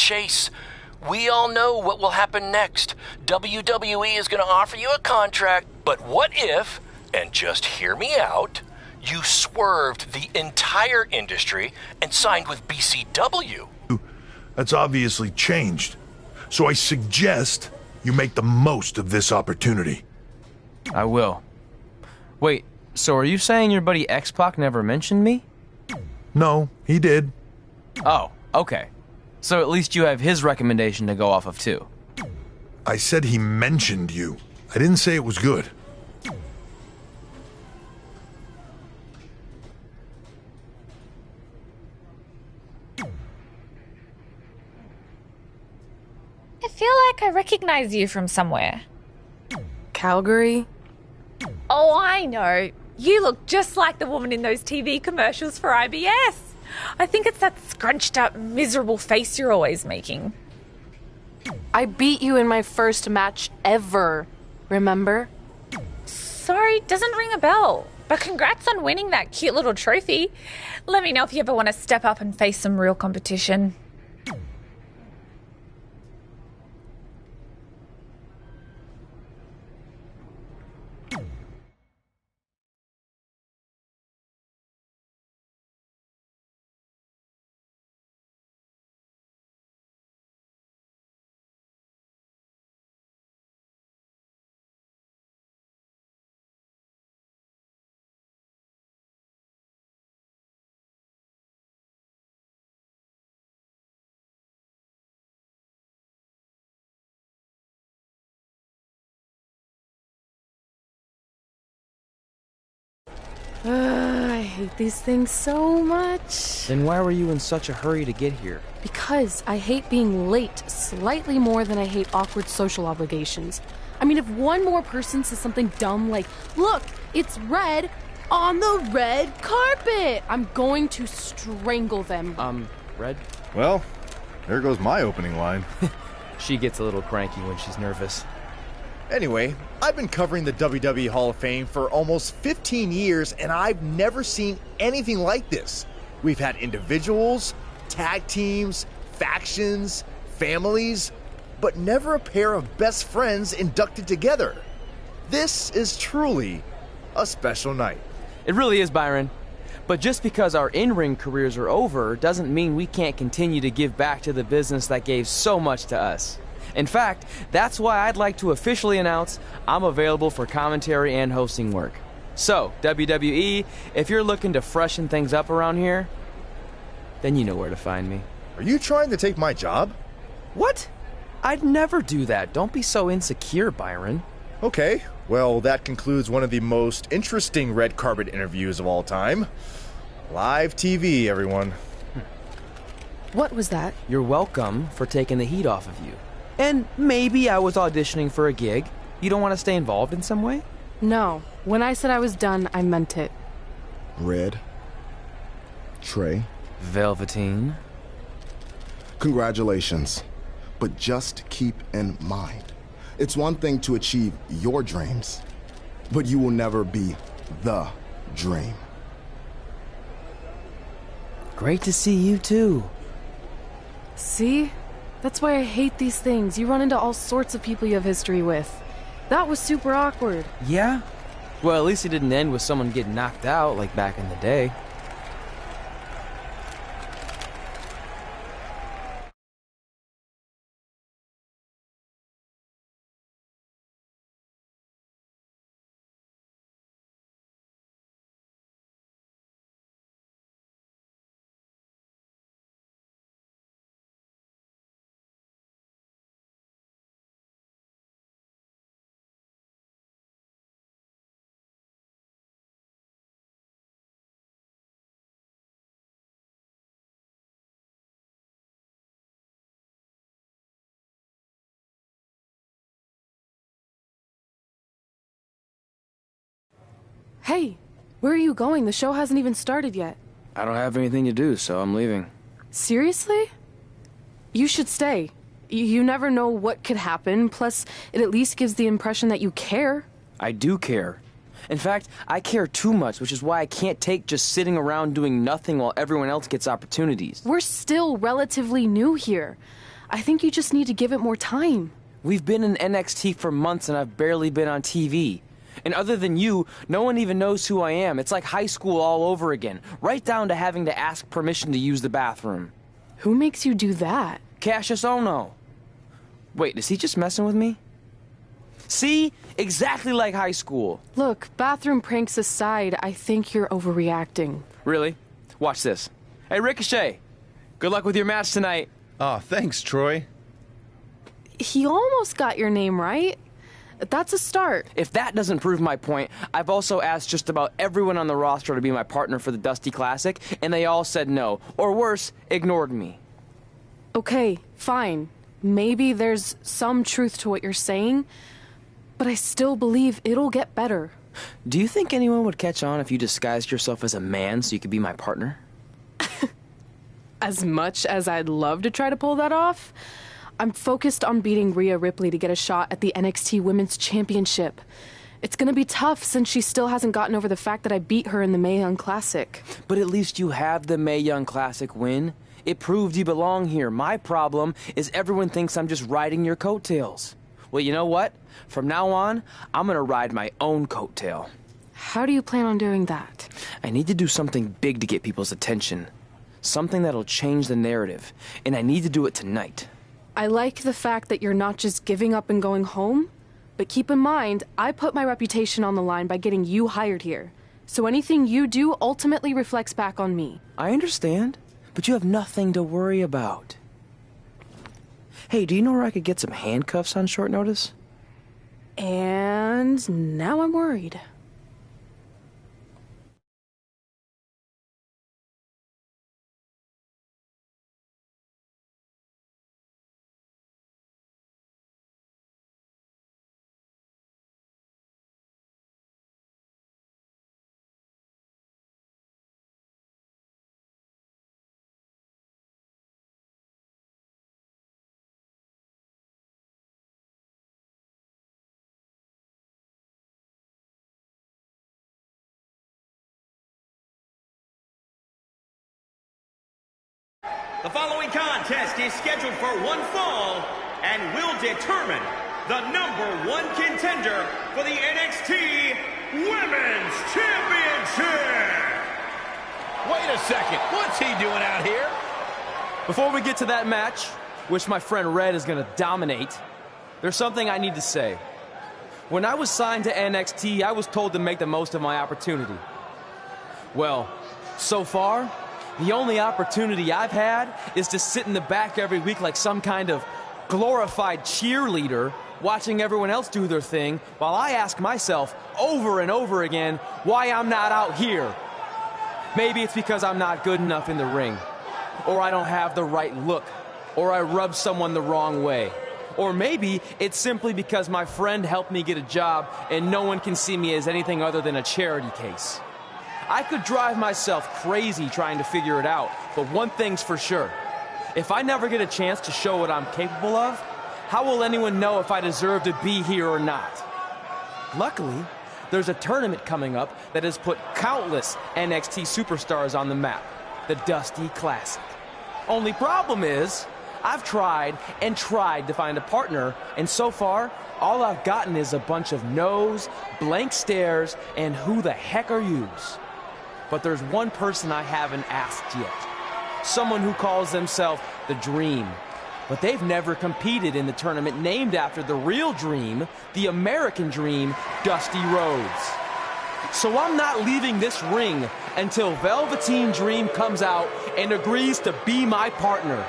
chase. We all know what will happen next. WWE is going to offer you a contract, but what if, and just hear me out, you swerved the entire industry and signed with BCW? That's obviously changed. So I suggest you make the most of this opportunity. I will. Wait, so are you saying your buddy X-Pac never mentioned me? No, he did. Oh, okay. So at least you have his recommendation to go off of too. I said he mentioned you. I didn't say it was good. I feel like I recognize you from somewhere. Calgary? Oh, I know. You look just like the woman in those TV commercials for IBS. I think it's that scrunched up, miserable face you're always making. I beat you in my first match ever, remember? Sorry, doesn't ring a bell. But congrats on winning that cute little trophy. Let me know if you ever want to step up and face some real competition. I hate these things so much. Then why were you in such a hurry to get here? Because I hate being late slightly more than I hate awkward social obligations. I mean, if one more person says something dumb like, "Look, it's red on the red carpet," I'm going to strangle them. Red? Well, there goes my opening line. She gets a little cranky when she's nervous. Anyway, I've been covering the WWE Hall of Fame for almost 15 years, and I've never seen anything like this. We've had individuals, tag teams, factions, families, but never a pair of best friends inducted together. This is truly a special night. It really is, Byron. But just because our in-ring careers are over doesn't mean we can't continue to give back to the business that gave so much to us. In fact, that's why I'd like to officially announce I'm available for commentary and hosting work. So, WWE, if you're looking to freshen things up around here, then you know where to find me. Are you trying to take my job? What? I'd never do that. Don't be so insecure, Byron. Okay, well, that concludes one of the most interesting red carpet interviews of all time. Live TV, everyone. What was that? You're welcome for taking the heat off of you. And maybe I was auditioning for a gig. You don't want to stay involved in some way? No. When I said I was done, I meant it. Red. Trey. Velveteen. Congratulations. But just keep in mind, it's one thing to achieve your dreams, but you will never be the dream. Great to see you too. See? That's why I hate these things. You run into all sorts of people you have history with. That was super awkward. Yeah? Well, at least it didn't end with someone getting knocked out like back in the day. Hey, where are you going? The show hasn't even started yet. I don't have anything to do, so I'm leaving. Seriously? You should stay. You never know what could happen, plus it at least gives the impression that you care. I do care. In fact, I care too much, which is why I can't take just sitting around doing nothing while everyone else gets opportunities. We're still relatively new here. I think you just need to give it more time. We've been in NXT for months and I've barely been on TV. And other than you, no one even knows who I am. It's like high school all over again, right down to having to ask permission to use the bathroom. Who makes you do that? Cassius Ohno. Wait, is he just messing with me? See? Exactly like high school. Look, bathroom pranks aside, I think you're overreacting. Really? Watch this. Hey, Ricochet. Good luck with your match tonight. Aw, thanks, Troy. He almost got your name right. That's a start. If that doesn't prove my point, I've also asked just about everyone on the roster to be my partner for the Dusty Classic, and they all said no. Or worse, ignored me. Okay, fine. Maybe there's some truth to what you're saying, but I still believe it'll get better. Do you think anyone would catch on if you disguised yourself as a man so you could be my partner? As much as I'd love to try to pull that off, I'm focused on beating Rhea Ripley to get a shot at the NXT Women's Championship. It's gonna be tough since she still hasn't gotten over the fact that I beat her in the Mae Young Classic. But at least you have the Mae Young Classic win. It proved you belong here. My problem is everyone thinks I'm just riding your coattails. Well, you know what? From now on, I'm gonna ride my own coattail. How do you plan on doing that? I need to do something big to get people's attention. Something that'll change the narrative. And I need to do it tonight. I like the fact that you're not just giving up and going home, but keep in mind, I put my reputation on the line by getting you hired here. So anything you do ultimately reflects back on me. I understand, but you have nothing to worry about. Hey, do you know where I could get some handcuffs on short notice? And now I'm worried. The following contest is scheduled for one fall and will determine the #1 contender for the NXT Women's Championship. Wait a second, what's he doing out here? Before we get to that match, which my friend Red is gonna dominate, there's something I need to say. When I was signed to NXT, I was told to make the most of my opportunity. Well, so far, the only opportunity I've had is to sit in the back every week like some kind of glorified cheerleader, watching everyone else do their thing, while I ask myself over and over again why I'm not out here. Maybe it's because I'm not good enough in the ring, or I don't have the right look, or I rub someone the wrong way. Or maybe it's simply because my friend helped me get a job and no one can see me as anything other than a charity case. I could drive myself crazy trying to figure it out, but one thing's for sure. If I never get a chance to show what I'm capable of, how will anyone know if I deserve to be here or not? Luckily, there's a tournament coming up that has put countless NXT superstars on the map, the Dusty Classic. Only problem is, I've tried and tried to find a partner, and so far, all I've gotten is a bunch of no's, blank stares, and who the heck are yous? But there's one person I haven't asked yet. Someone who calls themselves the Dream. But they've never competed in the tournament named after the real Dream, the American Dream, Dusty Rhodes. So I'm not leaving this ring until Velveteen Dream comes out and agrees to be my partner.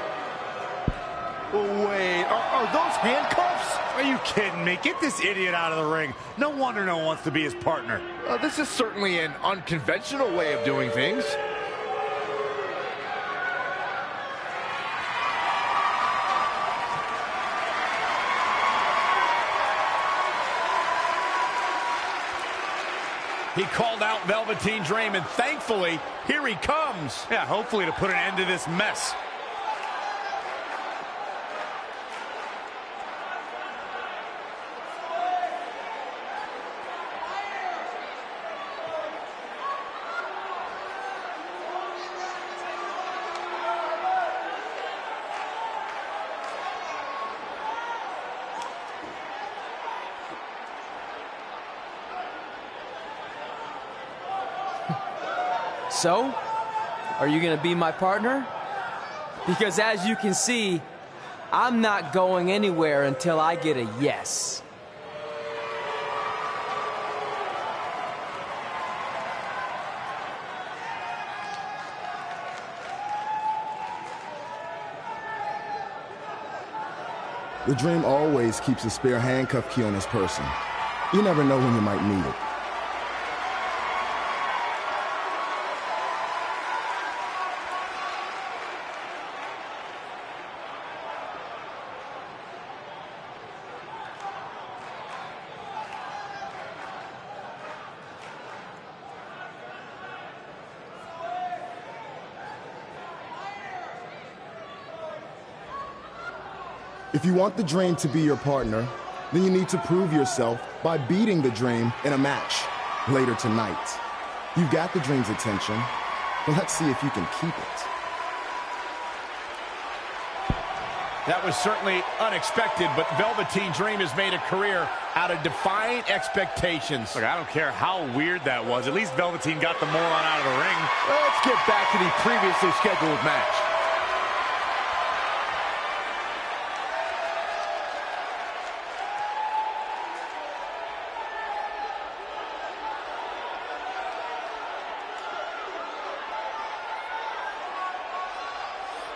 Wait, are those handcuffs? Are you kidding me? Get this idiot out of the ring. No wonder no one wants to be his partner. This is certainly an unconventional way of doing things. He called out Velveteen Dream, and thankfully, here he comes. Yeah, hopefully to put an end to this mess. So, are you gonna be my partner? Because as you can see, I'm not going anywhere until I get a yes. The Dream always keeps a spare handcuff key on his person. You never know when you might need it. If you want the Dream to be your partner, then you need to prove yourself by beating the Dream in a match later tonight. You've got the Dream's attention, but let's see if you can keep it. That was certainly unexpected, but Velveteen Dream has made a career out of defying expectations. Look, I don't care how weird that was. At least Velveteen got the moron out of the ring. Let's get back to the previously scheduled match.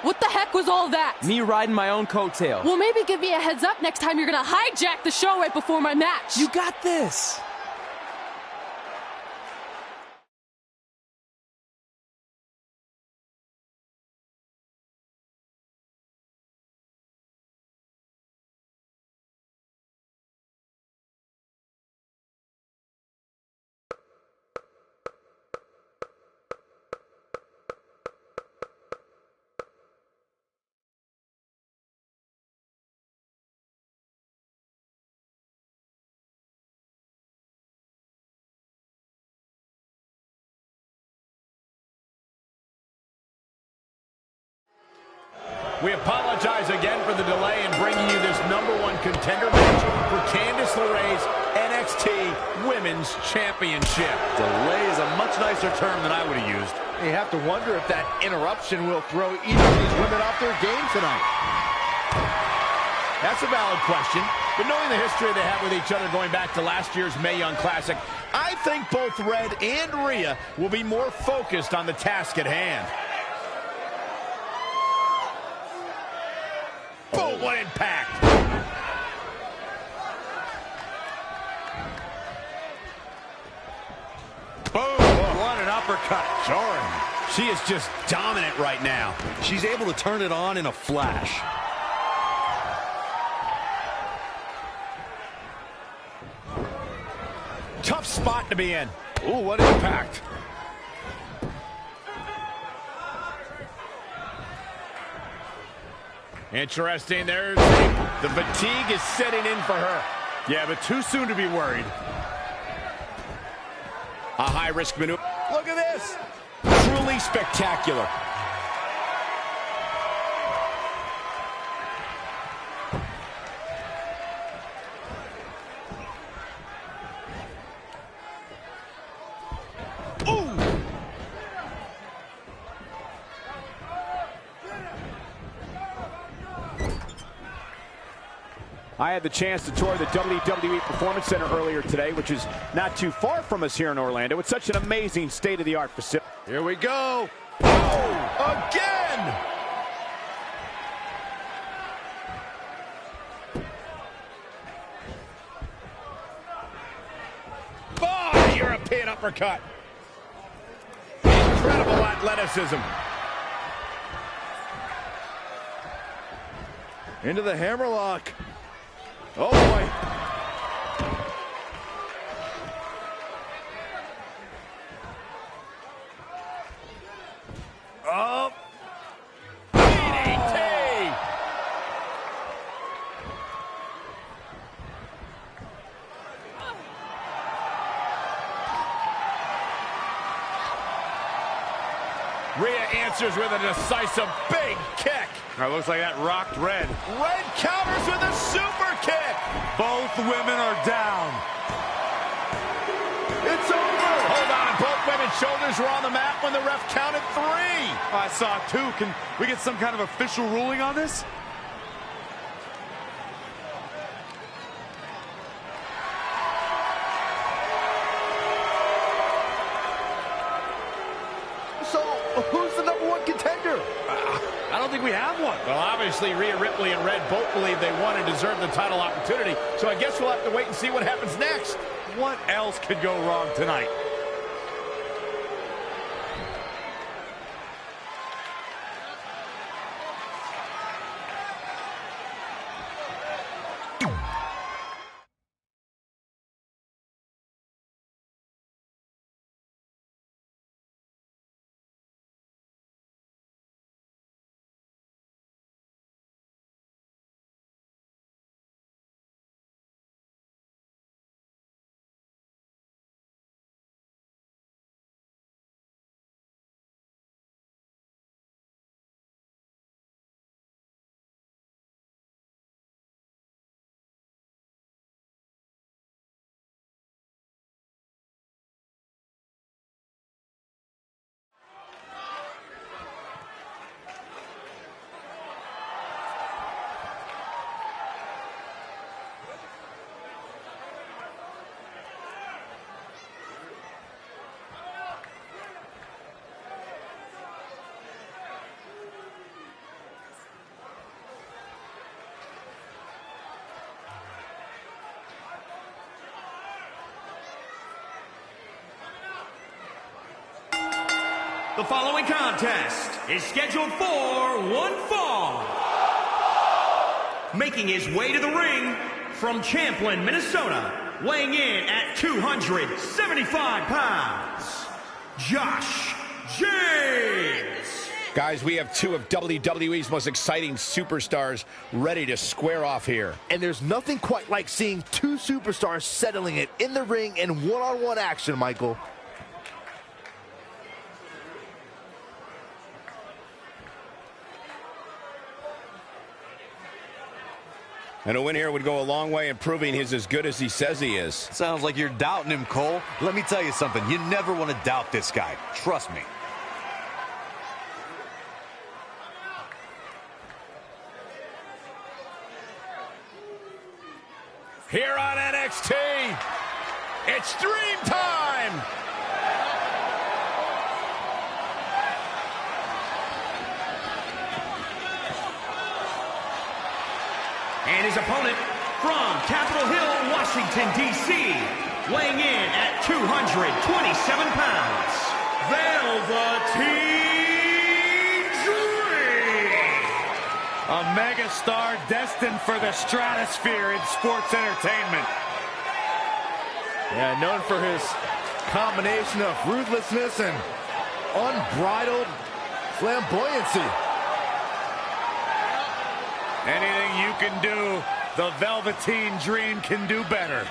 What the heck was all that? Me riding my own coattail. Well, maybe give me a heads up next time you're gonna hijack the show right before my match. You got this. We apologize again for the delay in bringing you this #1 contender match for Candice LeRae's NXT Women's Championship. Delay is a much nicer term than I would have used. You have to wonder if that interruption will throw either of these women off their game tonight. That's a valid question, but knowing the history they have with each other going back to last year's Mae Young Classic, I think both Red and Rhea will be more focused on the task at hand. Boom, what impact! Boom, what an uppercut. Jordan, she is just dominant right now. She's able to turn it on in a flash. Tough spot to be in. Ooh, what impact. Interesting. There's the fatigue is setting in for her. Yeah, but too soon to be worried. A high-risk maneuver. Look at this. Truly spectacular. I had the chance to tour the WWE Performance Center earlier today, which is not too far from us here in Orlando. It's such an amazing state-of-the-art facility. Here we go. Oh, again! Oh, European uppercut. Incredible athleticism. Into the hammerlock. Oh, boy. Oh. DDT. Rhea answers with a decisive big kick. It looks like that rocked Red. Red counters with a super kick. Both women are down. It's over. Hold on. Both women shoulders were on the mat when the ref counted 3. I saw 2. Can we get some kind of official ruling on this? So, who's the #1 contender? I don't think we have one. Well, obviously, Rhea Ripley and Red both believe they won and deserve the title opportunity, so I guess we'll have to wait and see what happens next. What else could go wrong tonight? The following contest is scheduled for one fall. Making his way to the ring from Champlin, Minnesota, weighing in at 275 pounds, Josh James. Guys, we have 2 of WWE's most exciting superstars ready to square off here. And there's nothing quite like seeing 2 superstars settling it in the ring in one-on-one action, Michael. And a win here would go a long way in proving he's as good as he says he is. Sounds like you're doubting him, Cole. Let me tell you something. You never want to doubt this guy. Trust me. Here on NXT, it's Dream Time! And his opponent from Capitol Hill, Washington, D.C., weighing in at 227 pounds, Velveteen Dream. A megastar destined for the stratosphere in sports entertainment. Yeah, known for his combination of ruthlessness and unbridled flamboyancy. Anything you can do, the Velveteen Dream can do better.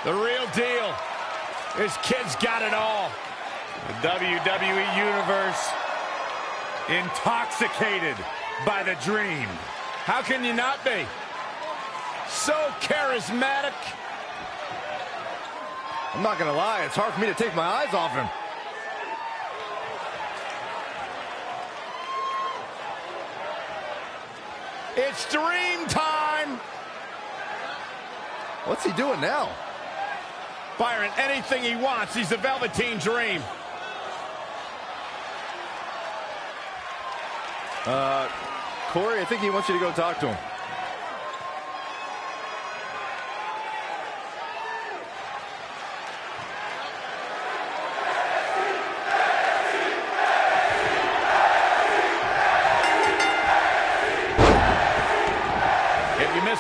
The real deal. This kid's got it all. The WWE Universe intoxicated by the Dream. How can you not be? So charismatic. I'm not gonna lie, it's hard for me to take my eyes off him. It's Dream Time. What's he doing now? Byron, anything he wants, he's the Velveteen Dream. Corey, I think he wants you to go talk to him.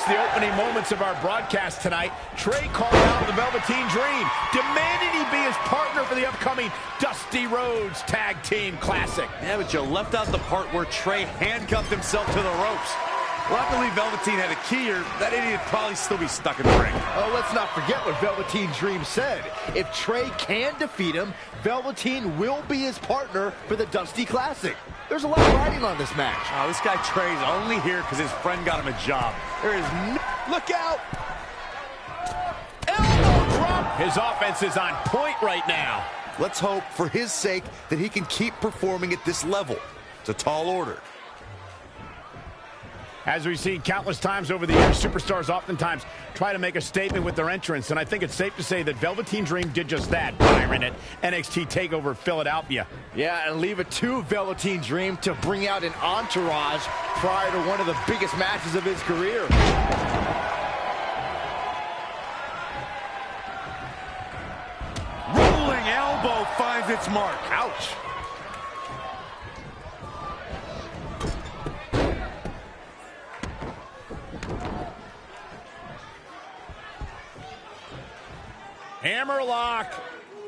the opening moments of our broadcast tonight, Trey called out the Velveteen Dream, demanding he be his partner for the upcoming Dusty Rhodes Tag Team Classic. Yeah, but you left out the part where Trey handcuffed himself to the ropes. Luckily, Velveteen had a key, or that idiot would probably still be stuck in the ring. Oh, let's not forget what Velveteen Dream said. If Trey can defeat him, Velveteen will be his partner for the Dusty Classic. There's a lot riding on this match. Oh, this guy Trey's only here because his friend got him a job. There is no... Look out! Elbow drop! His offense is on point right now. Let's hope, for his sake, that he can keep performing at this level. It's a tall order. As we've seen countless times over the years, superstars oftentimes try to make a statement with their entrance, and I think it's safe to say that Velveteen Dream did just that, Byron, at NXT TakeOver Philadelphia. Yeah, and leave it to Velveteen Dream to bring out an entourage prior to one of the biggest matches of his career. Rolling elbow finds its mark. Ouch. Hammerlock.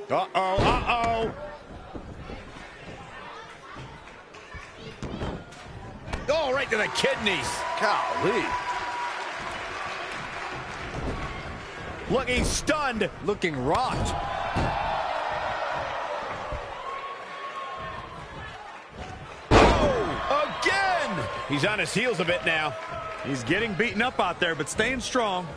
Uh-oh, uh-oh. Oh, right to the kidneys. Golly. Looking stunned. Looking rocked. Oh, again. He's on his heels a bit now. He's getting beaten up out there, but staying strong.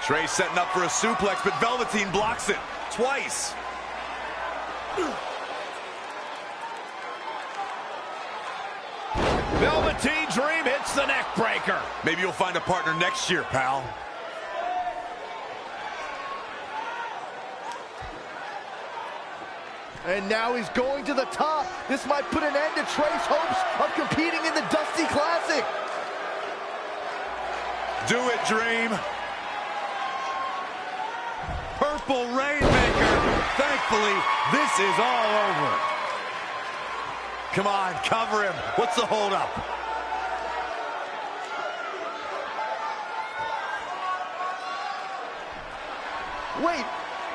Trey setting up for a suplex, but Velveteen blocks it twice. Velveteen Dream hits the neck breaker. Maybe you'll find a partner next year, pal. And now he's going to the top. This might put an end to Trey's hopes of competing in the Dusty Classic. Do it, Dream. Purple Rainmaker. Thankfully, this is all over. Come on, cover him. What's the holdup? Wait,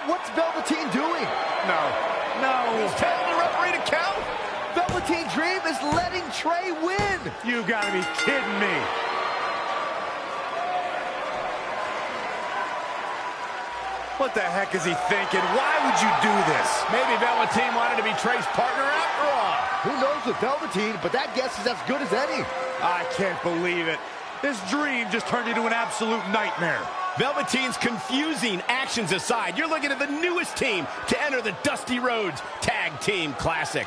what's Velveteen doing? No, he's telling the referee to count. Velveteen Dream is letting Trey win. You gotta be kidding me. What the heck is he thinking? Why would you do this? Maybe Velveteen wanted to be Trey's partner after all. Who knows with Velveteen, but that guess is as good as any. I can't believe it. This dream just turned into an absolute nightmare. Velveteen's confusing actions aside, you're looking at the newest team to enter the Dusty Rhodes Tag Team Classic.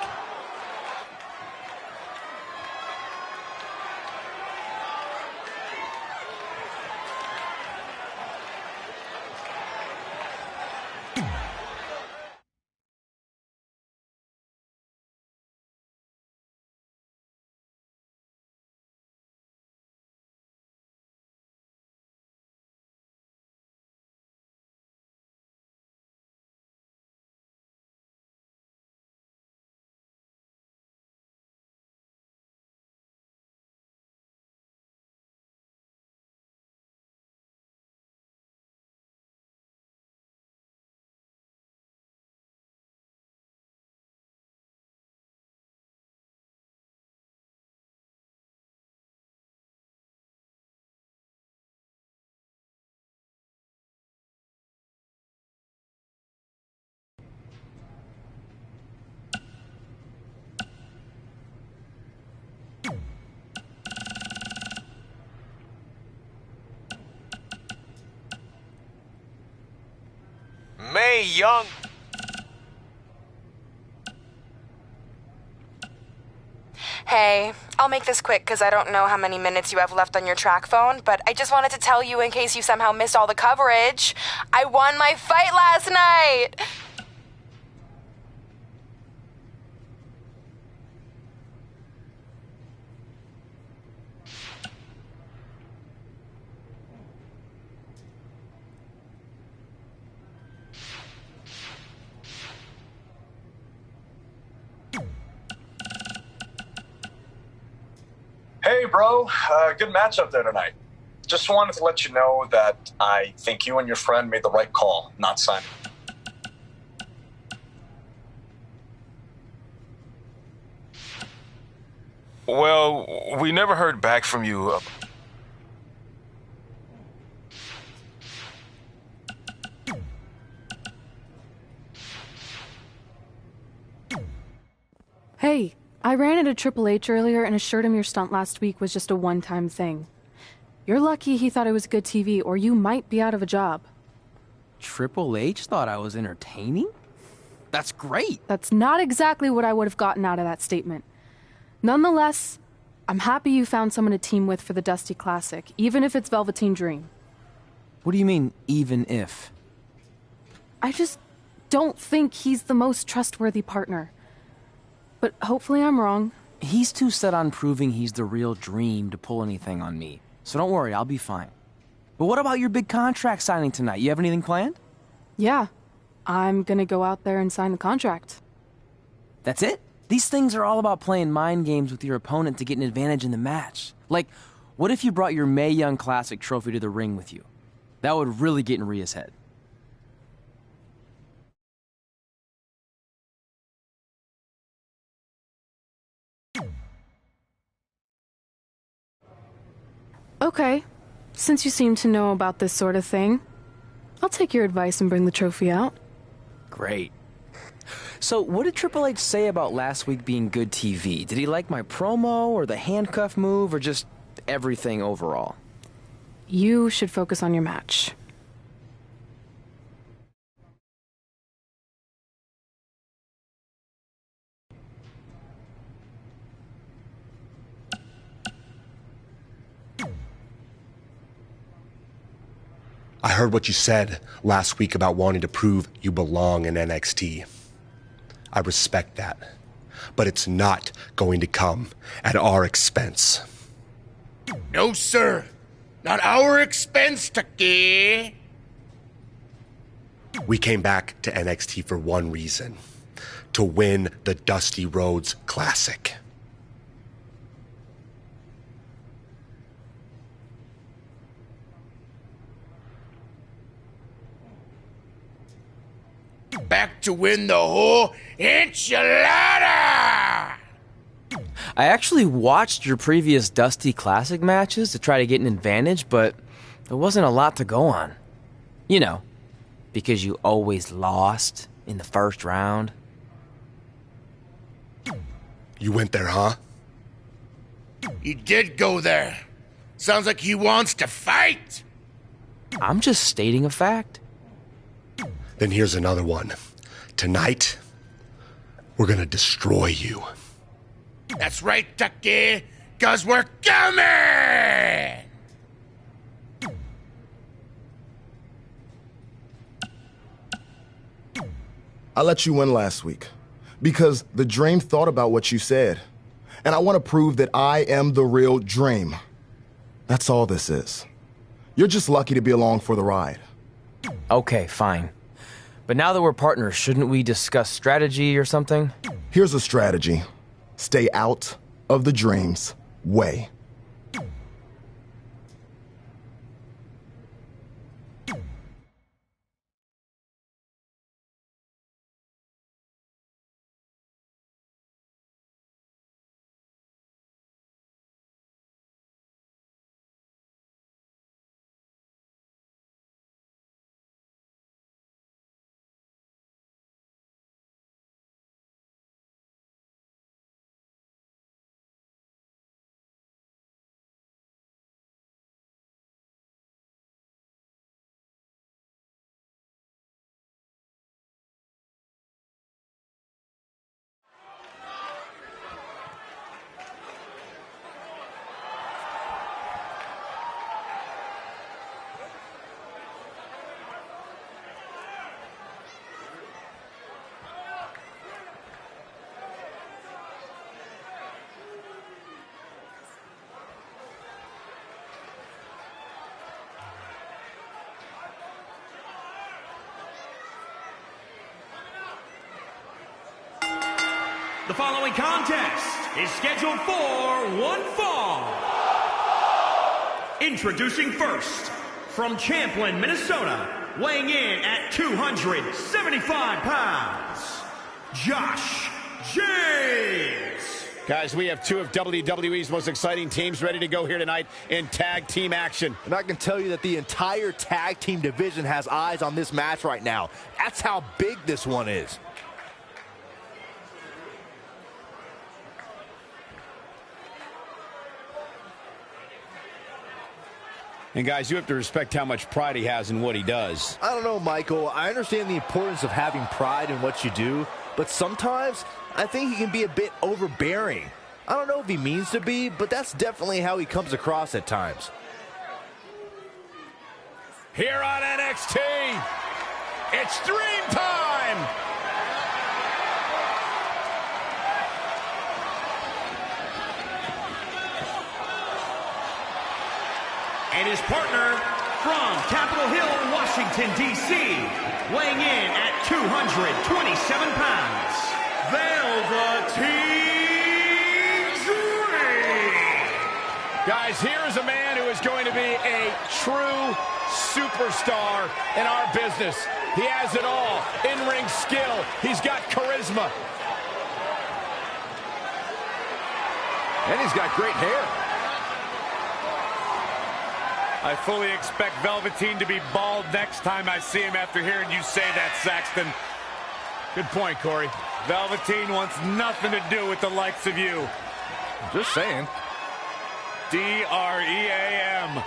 Mae Young. Hey, I'll make this quick because I don't know how many minutes you have left on your track phone, but I just wanted to tell you in case you somehow missed all the coverage. I won my fight last night! bro. Good matchup there tonight. Just wanted to let you know that I think you and your friend made the right call, not signing. Well, we never heard back from you. Hey, I ran into Triple H earlier and assured him your stunt last week was just a one-time thing. You're lucky he thought it was good TV, or you might be out of a job. Triple H thought I was entertaining? That's great. That's not exactly what I would have gotten out of that statement. Nonetheless, I'm happy you found someone to team with for the Dusty Classic, even if it's Velveteen Dream. What do you mean, even if? I just don't think he's the most trustworthy partner. But hopefully I'm wrong. He's too set on proving he's the real Dream to pull anything on me. So don't worry, I'll be fine. But what about your big contract signing tonight? You have anything planned? Yeah, I'm gonna go out there and sign the contract. That's it? These things are all about playing mind games with your opponent to get an advantage in the match. Like, what if you brought your Mae Young Classic trophy to the ring with you? That would really get in Rhea's head. Okay, since you seem to know about this sort of thing, I'll take your advice and bring the trophy out. Great. So, what did Triple H say about last week being good TV? Did he like my promo, or the handcuff move, or just everything overall? You should focus on your match. I heard what you said last week about wanting to prove you belong in NXT. I respect that. But it's not going to come at our expense. No, sir. Not our expense, Tucky. We came back to NXT for one reason. To win the Dusty Rhodes Classic. Back to win the whole enchilada! I actually watched your previous Dusty Classic matches to try to get an advantage, but there wasn't a lot to go on. You know, because you always lost in the first round. You went there, huh? He did go there. Sounds like he wants to fight. I'm just stating a fact. Then here's another one. Tonight, we're gonna destroy you. That's right, Tucky, 'cause we're coming! I let you win last week because the Dream thought about what you said. And I want to prove that I am the real Dream. That's all this is. You're just lucky to be along for the ride. Okay, fine. But now that we're partners, shouldn't we discuss strategy or something? Here's a strategy. Stay out of the Dream's way. The following contest is scheduled for one fall. Introducing first, from Champlin, Minnesota, weighing in at 275 pounds, Josh James. Guys, we have two of WWE's most exciting teams ready to go here tonight in tag team action. And I can tell you that the entire tag team division has eyes on this match right now. That's how big this one is. And guys, you have to respect how much pride he has in what he does. I don't know, Michael. I understand the importance of having pride in what you do, but sometimes I think he can be a bit overbearing. I don't know if he means to be, but that's definitely how he comes across at times. Here on NXT, it's Dream Time! And his partner from Capitol Hill, Washington, D.C., weighing in at 227 pounds, Velveteen Dream. Guys, here is a man who is going to be a true superstar in our business. He has it all. In-ring skill. He's got charisma. And he's got great hair. I fully expect Velveteen to be bald next time I see him after hearing you say that, Saxton. Good point, Corey. Velveteen wants nothing to do with the likes of you. Just saying. D-R-E-A-M.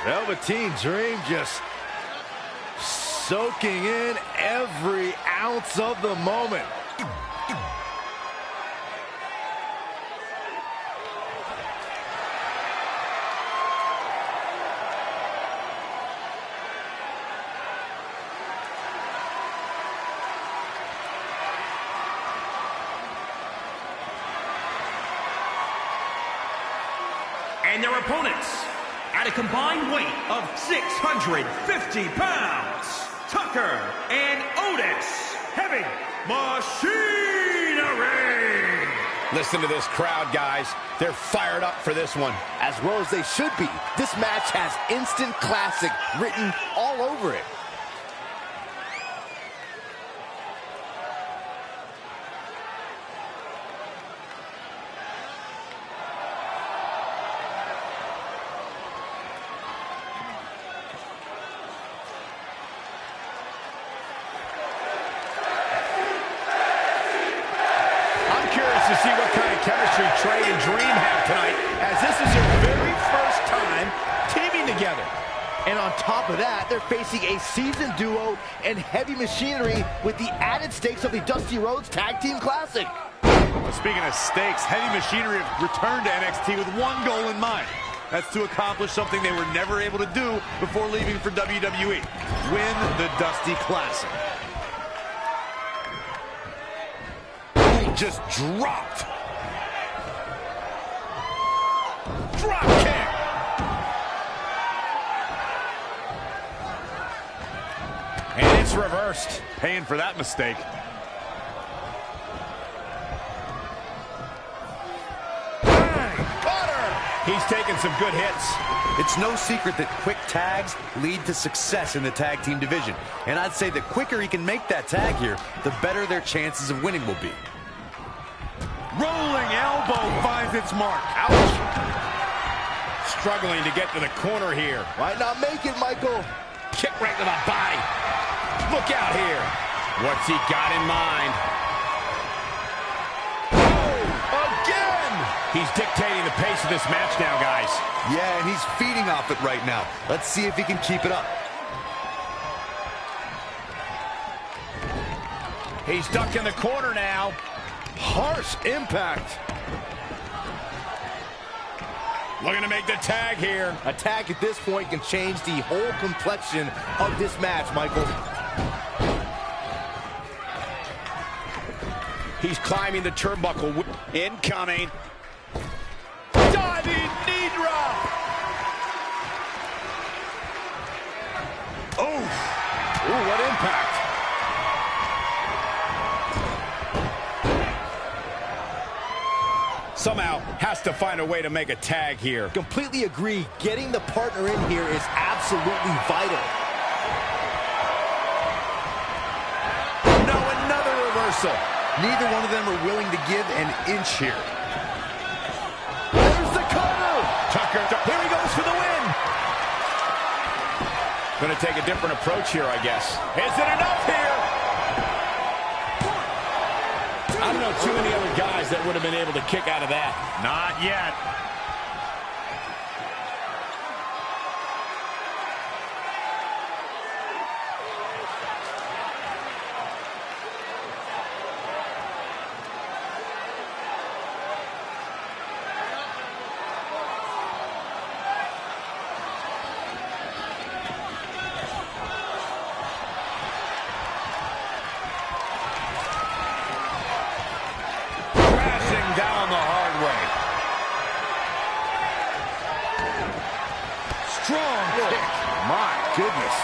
Velveteen Dream just soaking in every ounce of the moment. And their opponents, at a combined weight of 650 pounds, Tucker and Otis, heavy machinery. Listen to this crowd, guys. They're fired up for this one. As well as they should be. This match has instant classic written all over it. To see what kind of chemistry Trey and Dream have tonight, as this is their very first time teaming together. And on top of that, they're facing a seasoned duo and heavy machinery with the added stakes of the Dusty Rhodes Tag Team Classic. Well, speaking of stakes, Heavy Machinery have returned to NXT with one goal in mind. That's to accomplish something they were never able to do before leaving for WWE. Win the Dusty Classic. Just dropped. Drop kick. And it's reversed. Paying for that mistake. Caught her. He's taking some good hits. It's no secret that quick tags lead to success in the tag team division. And I'd say the quicker he can make that tag here, the better their chances of winning will be. Rolling elbow finds its mark. Ouch. Struggling to get to the corner here. Might not make it, Michael. Kick right to the body. Look out here. What's he got in mind? Oh, again! He's dictating the pace of this match now, guys. Yeah, and he's feeding off it right now. Let's see if he can keep it up. He's ducked in the corner now. Harsh impact. Looking to make the tag here. A tag at this point can change the whole complexion of this match, Michael. He's climbing the turnbuckle. Incoming. Diving knee drop. Oh. Ooh, what impact. Somehow has to find a way to make a tag here. Completely agree. Getting the partner in here is absolutely vital. No, another reversal. Neither one of them are willing to give an inch here. There's the cover. Tucker, here he goes for the win. Going to take a different approach here, I guess. Is it enough here? I don't know too many other guys that would have been able to kick out of that. Not yet. Down the hard way. Strong kick. My goodness.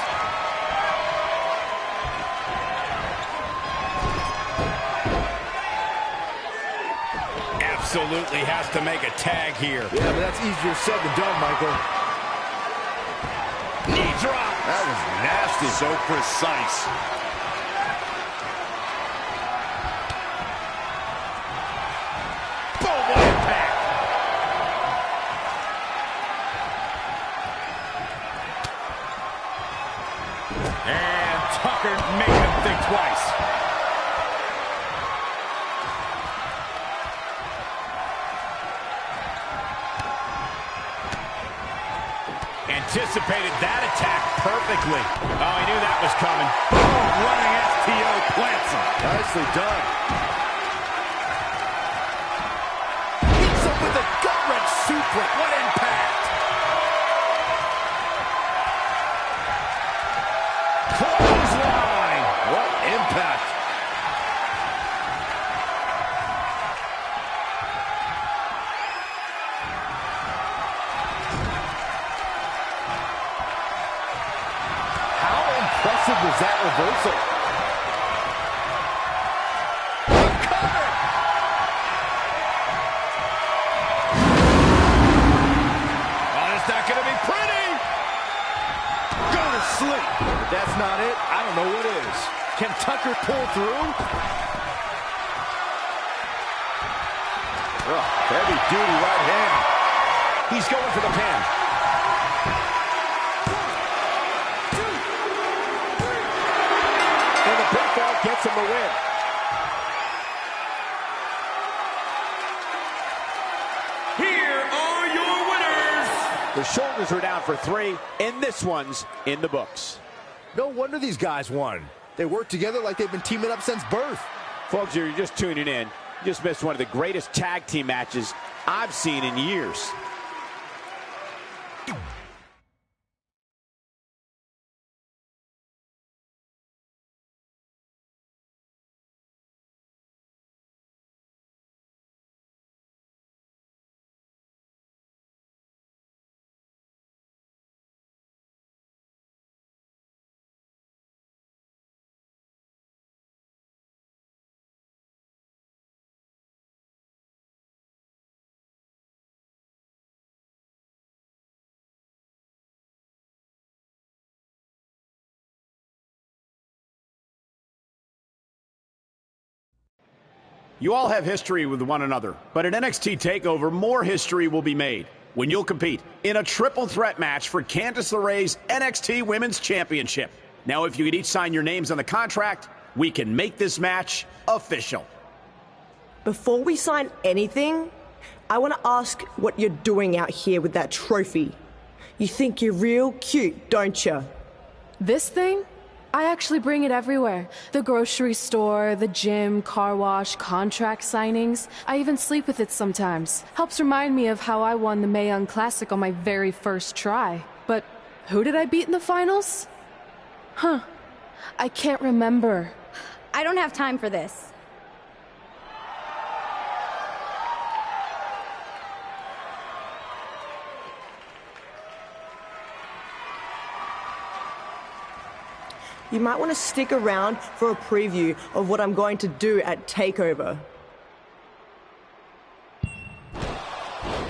Absolutely has to make a tag here. Yeah, but that's easier said than done, Michael. Knee drop. That was nasty. So precise. And Tucker making him think twice. Anticipated that attack perfectly. Oh, he knew that was coming. Boom, running STO plants him. Nicely done. He's up with a gut-wrench suplex. What impact! Clothesline! What impact! How impressive was that reversal? Cover! Oh, it's not going to be pretty! Go to sleep! If that's not it, I don't know what is. Can Tucker pull through? Oh, heavy duty right hand. He's going for the pin. And the pinfall gets him the win. Here are your winners. The shoulders are down for 3, and this one's in the books. No wonder these guys won. They work together like they've been teaming up since birth. Folks, you're just tuning in. You just missed one of the greatest tag team matches I've seen in years. You all have history with one another, but at NXT TakeOver, more history will be made when you'll compete in a triple threat match for Candice LeRae's NXT Women's Championship. Now, if you could each sign your names on the contract, we can make this match official. Before we sign anything, I want to ask what you're doing out here with that trophy. You think you're real cute, don't you? This thing? I actually bring it everywhere. The grocery store, the gym, car wash, contract signings. I even sleep with it sometimes. Helps remind me of how I won the Mae Young Classic on my very first try. But who did I beat in the finals? Huh. I can't remember. I don't have time for this. You might want to stick around for a preview of what I'm going to do at TakeOver.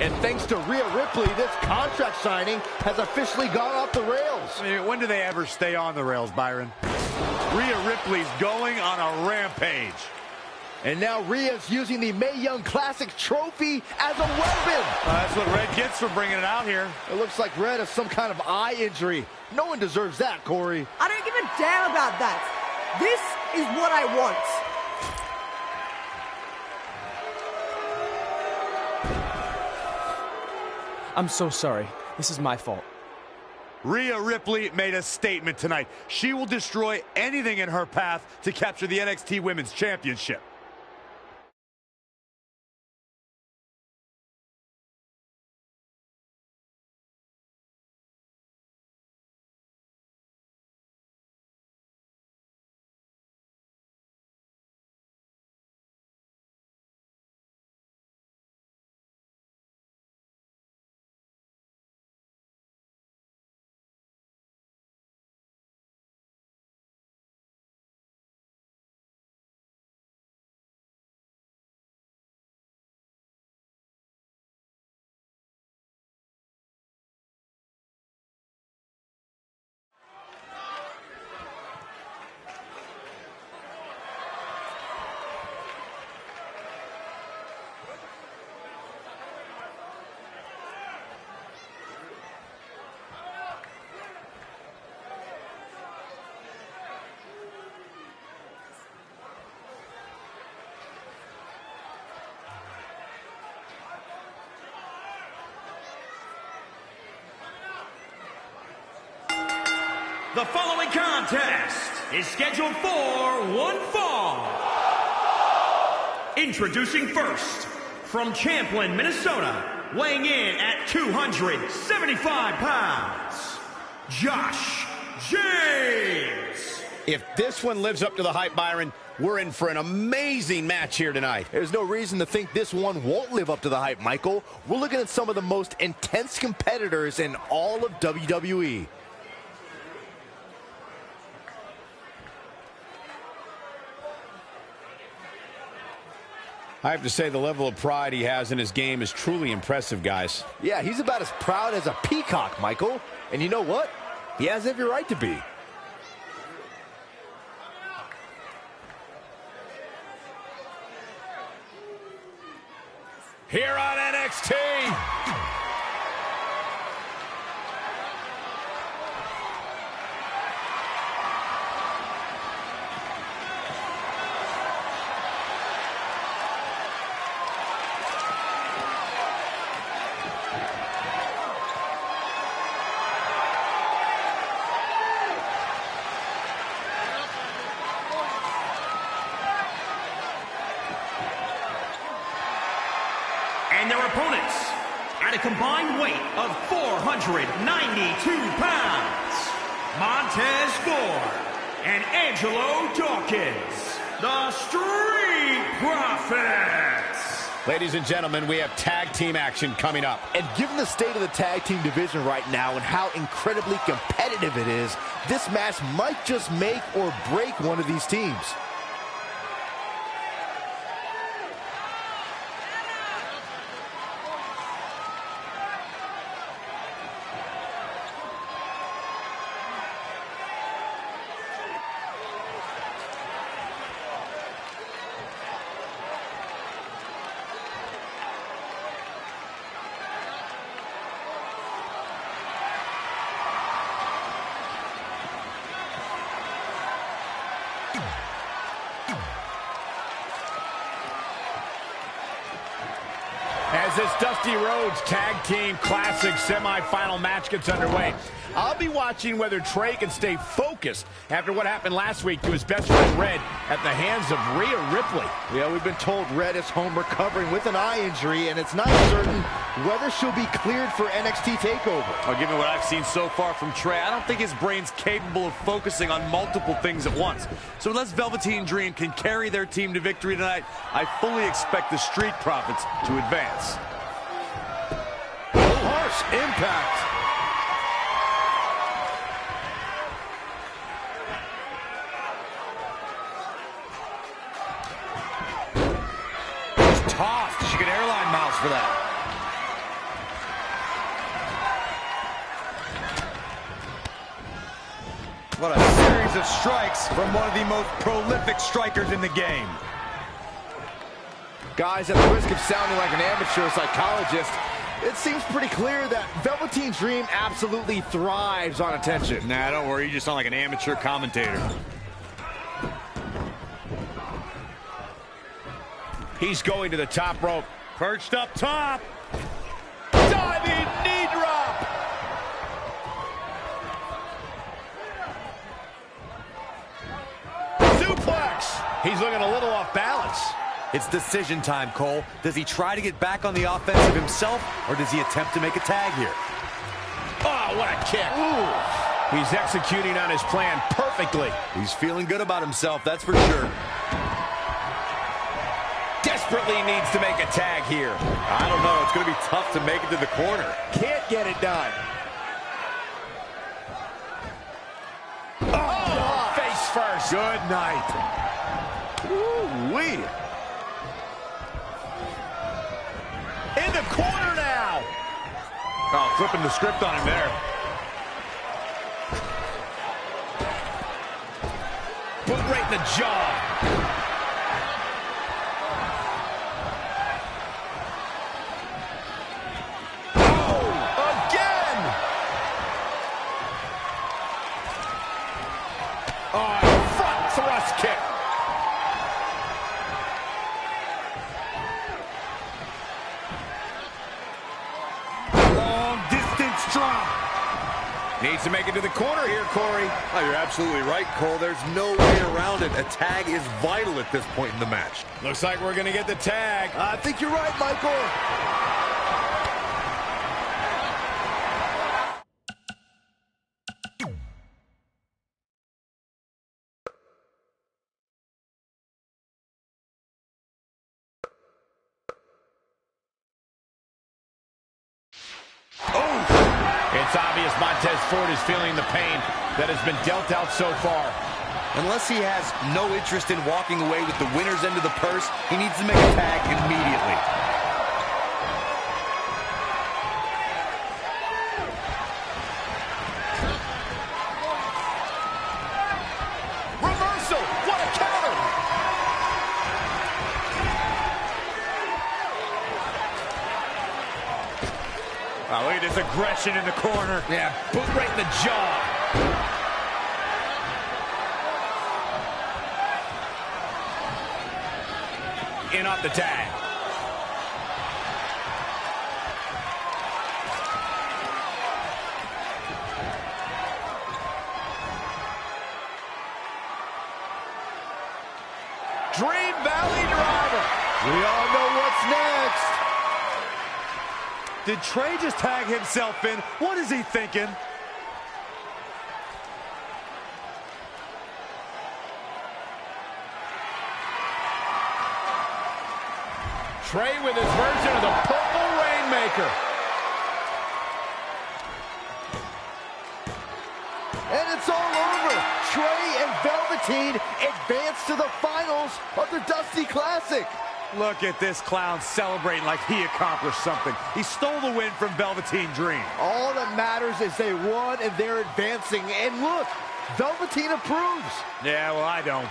And thanks to Rhea Ripley, this contract signing has officially gone off the rails. I mean, when do they ever stay on the rails, Byron? Rhea Ripley's going on a rampage. And now Rhea's using the Mae Young Classic trophy as a weapon. That's what Red gets for bringing it out here. It looks like Red has some kind of eye injury. No one deserves that, Corey. I don't give a damn about that. This is what I want. I'm so sorry. This is my fault. Rhea Ripley made a statement tonight. She will destroy anything in her path to capture the NXT Women's Championship. The following contest is scheduled for one fall. Introducing first, from Champlin, Minnesota, weighing in at 275 pounds, Josh James. If this one lives up to the hype, Byron, we're in for an amazing match here tonight. There's no reason to think this one won't live up to the hype, Michael. We're looking at some of the most intense competitors in all of WWE. I have to say the level of pride he has in his game is truly impressive, guys. Yeah, he's about as proud as a peacock, Michael. And you know what? He has every right to be. Here on NXT. And their opponents, at a combined weight of 492 pounds, Montez Ford and Angelo Dawkins, the Street Profits. Ladies and gentlemen, we have tag team action coming up. And given the state of the tag team division right now and how incredibly competitive it is, this match might just make or break one of these teams. As this Dusty Rhodes Tag Team Classic semifinal match gets underway, I'll be watching whether Trey can stay focused after what happened last week to his best friend Red at the hands of Rhea Ripley. Yeah, we've been told Red is home recovering with an eye injury, and it's not certain whether she'll be cleared for NXT TakeOver. Well, given what I've seen so far from Trey, I don't think his brain's capable of focusing on multiple things at once. So unless Velveteen Dream can carry their team to victory tonight, I fully expect the Street Profits to advance. Harsh impact. Tossed. She get airline miles for that. What a series of strikes from one of the most prolific strikers in the game. Guys, at the risk of sounding like an amateur psychologist, it seems pretty clear that Velveteen Dream absolutely thrives on attention. Nah, don't worry. You just sound like an amateur commentator. He's going to the top rope. Perched up top. Diving knee drop. Suplex. He's looking a little off balance. It's decision time, Cole. Does he try to get back on the offensive himself, or does he attempt to make a tag here? Oh, what a kick. Ooh. He's executing on his plan perfectly. He's feeling good about himself, that's for sure. Desperately needs to make a tag here. I don't know. It's going to be tough to make it to the corner. Can't get it done. Oh, face first. Good night. Ooh-wee. In the corner now. Oh, flipping the script on him there. Put right in the jaw. Kick. Long distance drop. Needs to make it to the corner here, Corey. Oh, you're absolutely right, Cole. There's no way around it. A tag is vital at this point in the match. Looks like we're going to get the tag. I think you're right, Michael. It's obvious Montez Ford is feeling the pain that has been dealt out so far. Unless he has no interest in walking away with the winner's end of the purse, he needs to make a tag immediately. Reversal! What a counter! Oh, look at this aggression in the corner. Yeah, boot right in the jaw. In off the tag. Dream Valley Driver. We all know what's next. Did Trey just tag himself in? What is he thinking? Trey with his version of the Purple Rainmaker. And it's all over. Trey and Velveteen advance to the finals of the Dusty Classic. Look at this clown celebrating like he accomplished something. He stole the win from Velveteen Dream. All that matters is they won and they're advancing. And look, Velveteen approves. Yeah, well, I don't.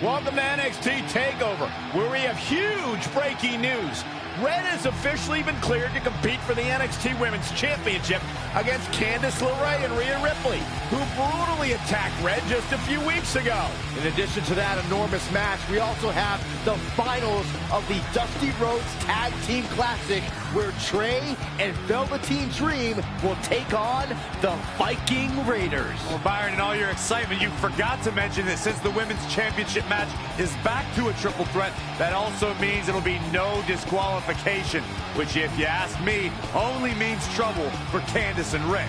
Welcome to NXT TakeOver, where we have huge breaking news. Red has officially been cleared to compete for the NXT Women's Championship against Candice LeRae and Rhea Ripley, who brutally attacked Red just a few weeks ago. In addition to that enormous match, we also have the finals of the Dusty Rhodes Tag Team Classic, where Trey and Velveteen Dream will take on the Viking Raiders. Well, Byron, in all your excitement, you forgot to mention that since the Women's Championship match is back to a triple threat, that also means it'll be no disqualification, which, if you ask me, only means trouble for Candice and Rey.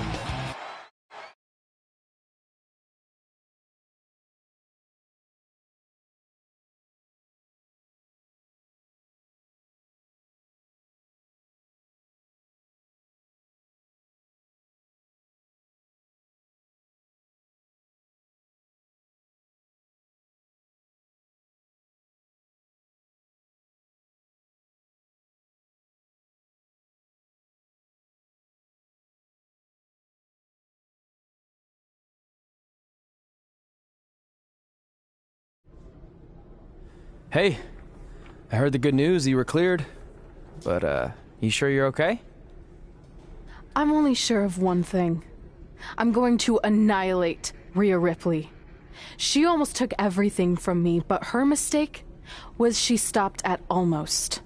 Hey, I heard the good news, you were cleared. But, you sure you're okay? I'm only sure of one thing. I'm going to annihilate Rhea Ripley. She almost took everything from me, but her mistake was she stopped at almost.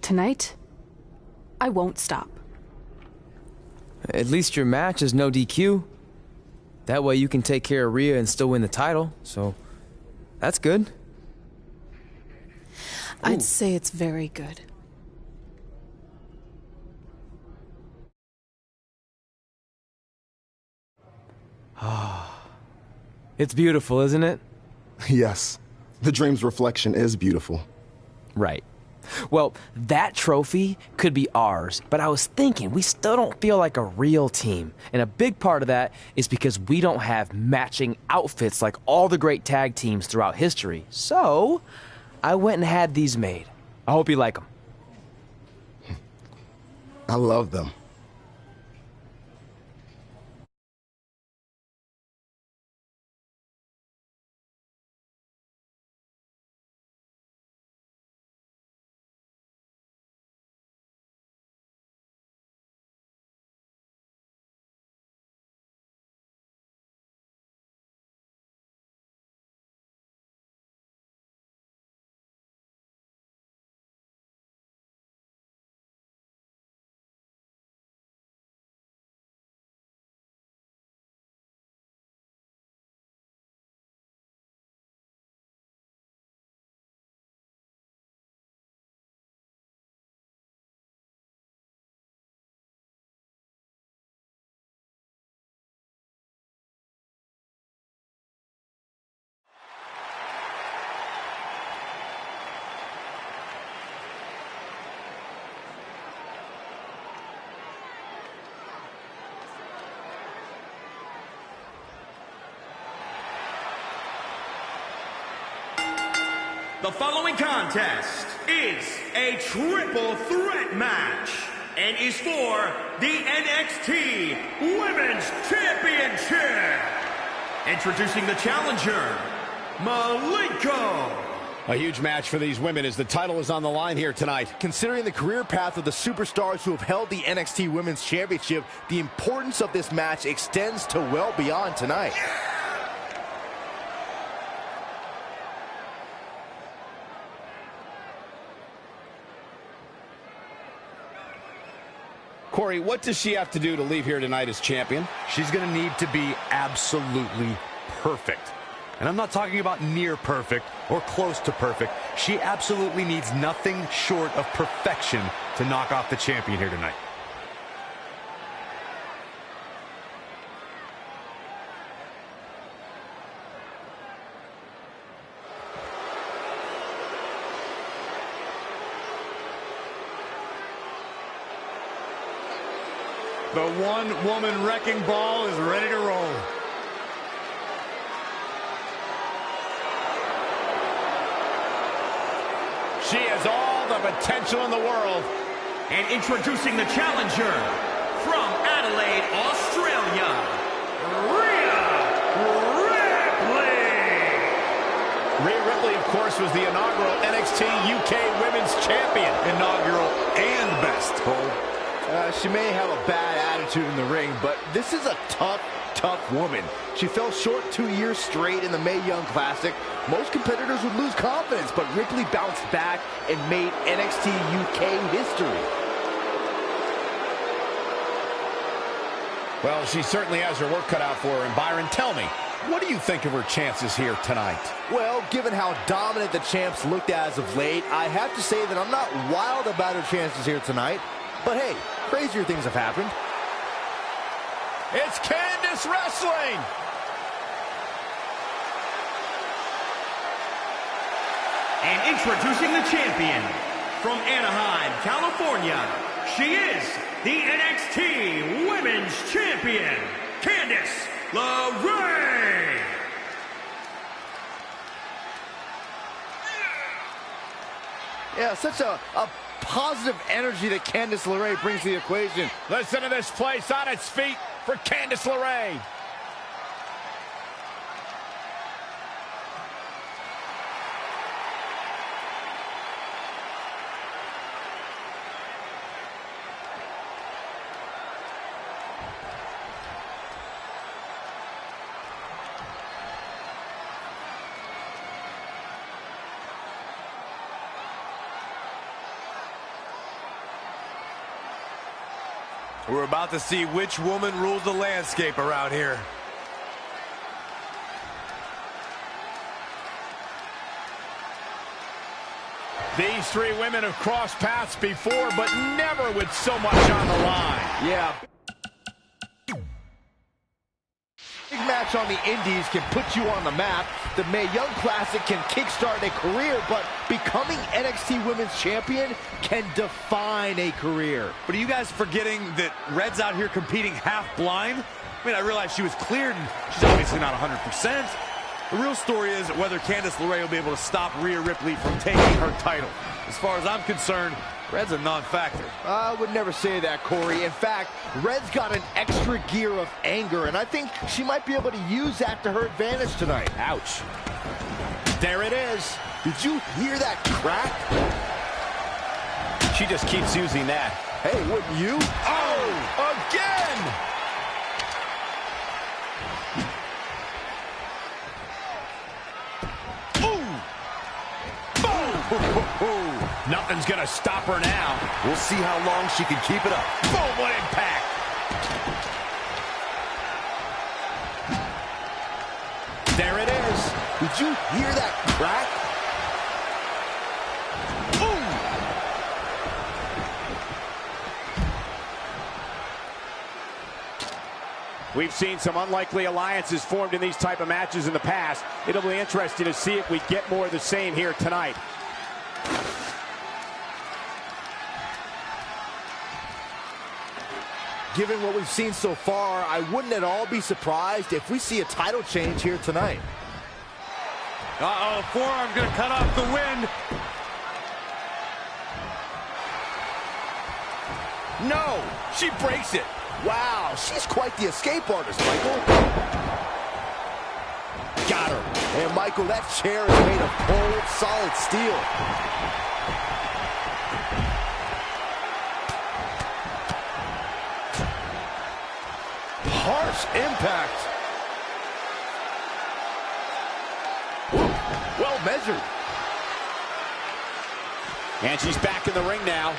Tonight, I won't stop. At least your match is no DQ. That way you can take care of Rhea and still win the title, so that's good. I'd say it's very good. It's beautiful, isn't it? Yes. The Dream's reflection is beautiful. Right. Well, that trophy could be ours, but I was thinking we still don't feel like a real team. And a big part of that is because we don't have matching outfits like all the great tag teams throughout history. So, I went and had these made. I hope you like them. I love them. The following contest is a triple threat match and is for the NXT Women's Championship. Introducing the challenger, Malenko. A huge match for these women as the title is on the line here tonight. Considering the career path of the superstars who have held the NXT Women's Championship, the importance of this match extends to well beyond tonight. Corey, what does she have to do to leave here tonight as champion? She's going to need to be absolutely perfect. And I'm not talking about near perfect or close to perfect. She absolutely needs nothing short of perfection to knock off the champion here tonight. The one-woman wrecking ball is ready to roll. She has all the potential in the world. And introducing the challenger from Adelaide, Australia, Rhea Ripley. Rhea Ripley course, was the inaugural NXT UK Women's Champion. Inaugural and best, Cole. She may have a bad attitude in the ring, but this is a tough woman. She fell short 2 years straight in the Mae Young Classic. Most competitors would lose confidence, but Ripley bounced back and made NXT UK history. Well, she certainly has her work cut out for her. And Byron, tell me, what do you think of her chances here tonight? Well, given how dominant the champs looked as of late, I have to say that I'm not wild about her chances here tonight. But hey, crazier things have happened. It's Candice wrestling! And introducing the champion, from Anaheim, California, she is the NXT Women's Champion, Candice LeRae! Yeah, such a positive energy that Candice LeRae brings to the equation. Listen to this place on its feet for Candice LeRae. We're about to see which woman rules the landscape around here. These three women have crossed paths before, but never with so much on the line. Yeah. Big match on the Indies can put you on the map. The Mae Young Classic can kickstart a career, but becoming NXT Women's Champion can define a career. But are you guys forgetting that Red's out here competing half blind? I mean, I realize she was cleared, and she's obviously not 100%. The real story is whether Candice LeRae will be able to stop Rhea Ripley from taking her title. As far as I'm concerned, Red's a non-factor. I would never say that, Corey. In fact, Red's got an extra gear of anger, and I think she might be able to use that to her advantage tonight. Ouch. There it is. Did you hear that crack? She just keeps using that. Hey, wouldn't you? Oh, again! Nothing's gonna stop her now. We'll see how long she can keep it up. Boom, what impact! There it is. Did you hear that crack? We've seen some unlikely alliances formed in these type of matches in the past. It'll be interesting to see if we get more of the same here tonight. Given what we've seen so far, I wouldn't at all be surprised if we see a title change here tonight. Uh-oh, forearm gonna cut off the wind. No, she breaks it. Wow, she's quite the escape artist, Michael. Got her. And Michael, that chair is made of cold, solid steel. Harsh impact. Well measured. And she's back in the ring now.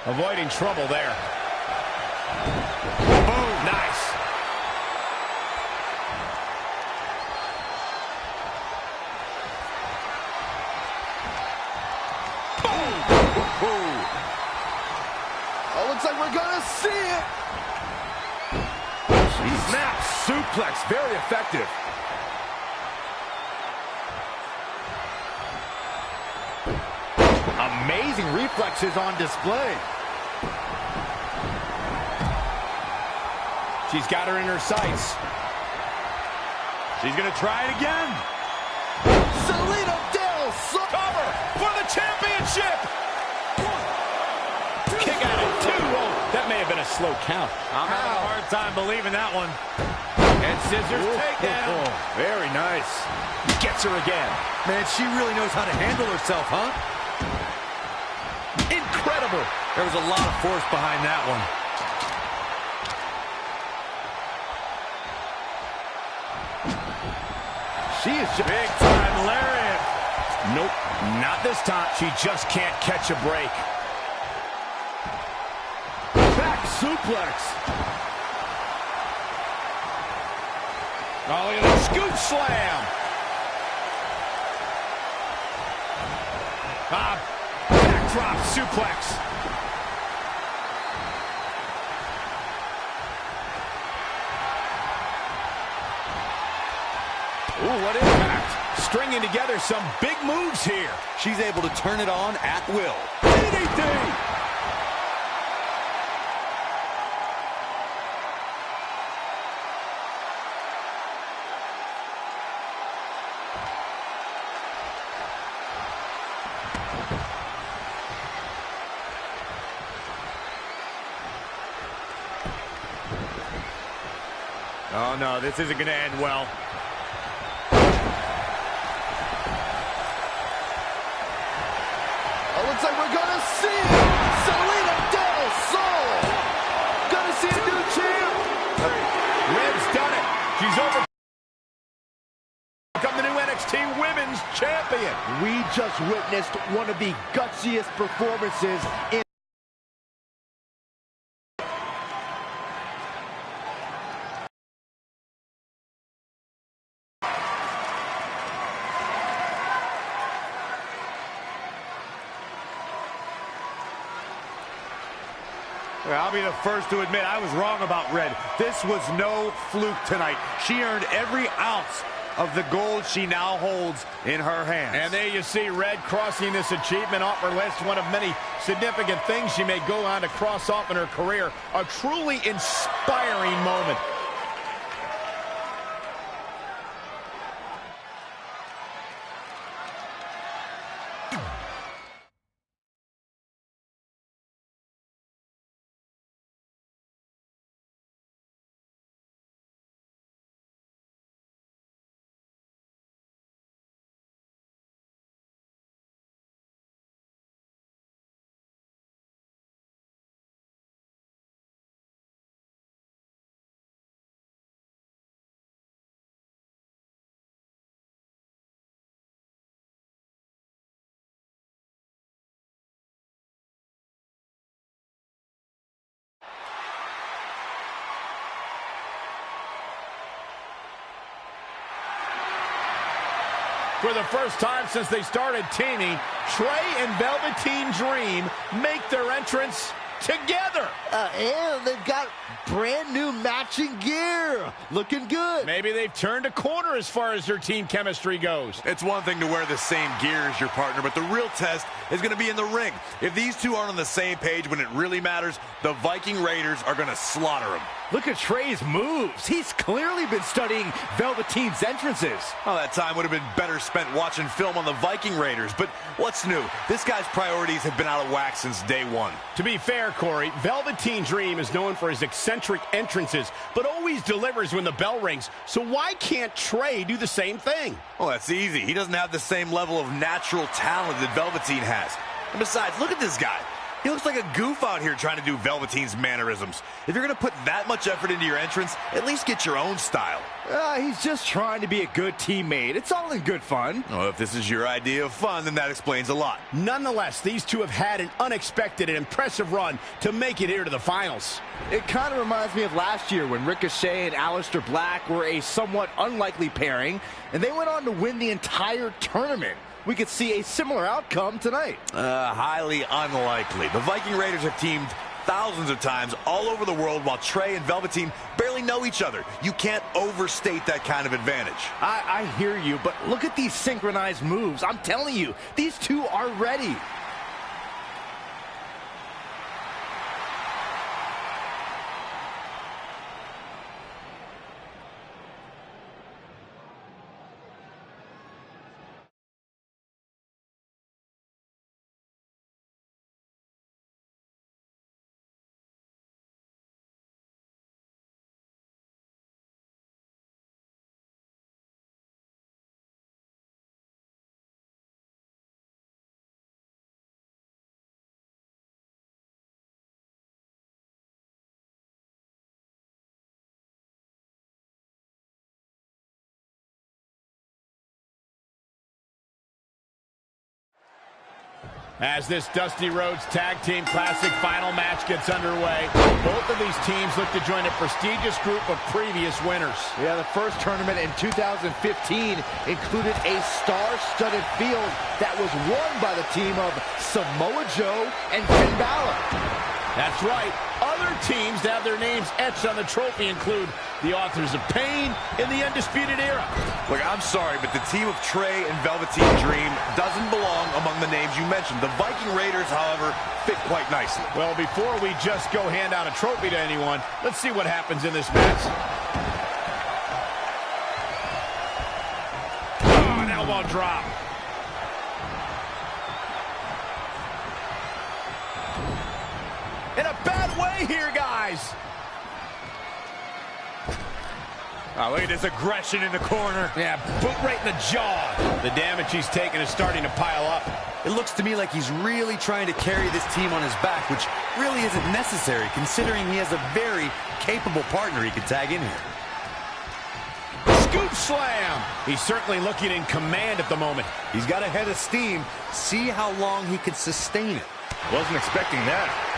Avoiding trouble there. Boom, nice. Oh, looks like we're gonna see it. Snap suplex, very effective. Amazing reflexes on display. She's got her in her sights. She's gonna try it again. Selena Del Cover for the championship. Kick out at 2. Oh, that may have been a slow count. I'm having a hard time believing that one. And scissors takedown. Very nice. Gets her again. Man, she really knows how to handle herself, huh? Incredible. There was a lot of force behind that one. She is just big time lariat. Nope, not this time. She just can't catch a break. Back suplex. Oh, look at that scoop slam. Backdrop suplex. Ooh, what impact. Stringing together some big moves here. She's able to turn it on at will. DDT. Oh, no, this isn't going to end well. Oh, looks like we're going to see Selena Del Sol. Gonna see a new champ. Red's done it. She's over. Become the new NXT Women's Champion. We just witnessed one of the gutsiest performances in I'll be the first to admit I was wrong about Red. This was no fluke tonight. She earned every ounce of the gold she now holds in her hands. And there you see Red crossing this achievement off her list, one of many significant things she may go on to cross off in her career. A truly inspiring moment. For the first time since they started teaming, Trey and Velveteen Dream make their entrance together. and they've got brand new matching gear. Looking good. Maybe they've turned a corner as far as their team chemistry goes. It's one thing to wear the same gear as your partner, but the real test is going to be in the ring. If these two aren't on the same page when it really matters, the Viking Raiders are going to slaughter them. Look at Trey's moves. He's clearly been studying Velveteen's entrances. Well, that time would have been better spent watching film on the Viking Raiders. But what's new? This guy's priorities have been out of whack since day one. To be fair, Corey, Velveteen Dream is known for his eccentric entrances, but always delivers when the bell rings. So why can't Trey do the same thing? Well, that's easy. He doesn't have the same level of natural talent that Velveteen has. And besides, look at this guy. He looks like a goof out here trying to do Velveteen's mannerisms. If you're going to put that much effort into your entrance, at least get your own style. He's just trying to be a good teammate. It's all in good fun. Well, if this is your idea of fun, then that explains a lot. Nonetheless, these two have had an unexpected and impressive run to make it here to the finals. It kind of reminds me of last year when Ricochet and Aleister Black were a somewhat unlikely pairing, and they went on to win the entire tournament. We could see a similar outcome tonight. Highly unlikely. The Viking Raiders have teamed thousands of times all over the world while Trey and Velveteen barely know each other. You can't overstate that kind of advantage. I hear you, but look at these synchronized moves. I'm telling you, these two are ready. As this Dusty Rhodes Tag Team Classic final match gets underway, both of these teams look to join a prestigious group of previous winners. Yeah, the first tournament in 2015 included a star-studded field that was won by the team of Samoa Joe and Finn Balor. That's right. Other teams that have their names etched on the trophy include the Authors of Pain in the Undisputed Era. Look, I'm sorry, but the team of Trey and Velveteen Dream doesn't belong among the names you mentioned. The Viking Raiders, however, fit quite nicely. Well, before we just go hand out a trophy to anyone, let's see what happens in this match. Oh, an elbow drop. In a bad way here, guys. Oh, look at this aggression in the corner. Yeah, boot right in the jaw. The damage he's taken is starting to pile up. It looks to me like he's really trying to carry this team on his back, which really isn't necessary, considering he has a very capable partner he could tag in here. Scoop slam. He's certainly looking in command at the moment. He's got a head of steam. See how long he can sustain it. Wasn't expecting that.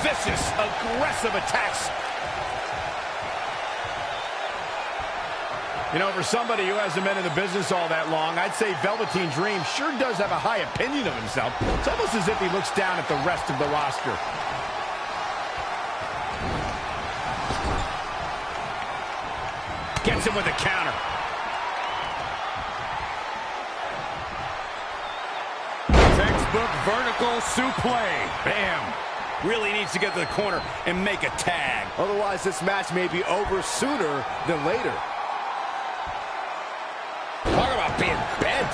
Vicious, aggressive attacks. You know, for somebody who hasn't been in the business all that long, I'd say Velveteen Dream sure does have a high opinion of himself. It's almost as if he looks down at the rest of the roster. Gets him with a counter. Textbook vertical suplex. Bam. Really needs to get to the corner and make a tag. Otherwise, this match may be over sooner than later. Talk about being bent.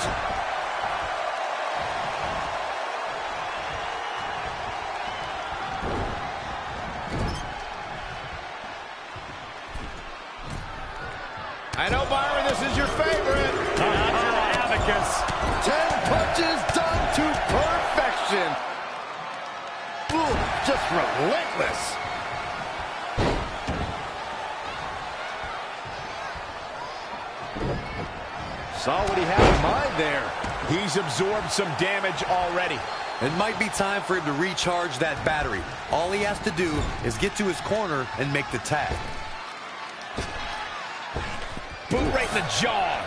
I know, Byron, this is your favorite. Abacus. 10 punches done to perfection. Ooh, just relentless. Saw what he had in mind there. He's absorbed some damage already. It might be time for him to recharge that battery. All he has to do is get to his corner and make the tag. Boot right in the jaw.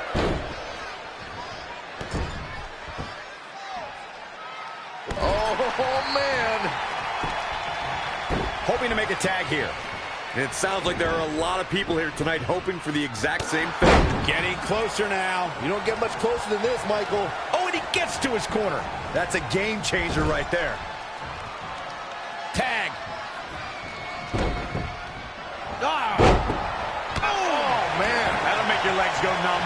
Oh, man. Hoping to make a tag here. It sounds like there are a lot of people here tonight hoping for the exact same thing. Getting closer now. You don't get much closer than this, Michael. Oh, and he gets to his corner. That's a game changer right there. Tag. Ah. Oh, man. That'll make your legs go numb.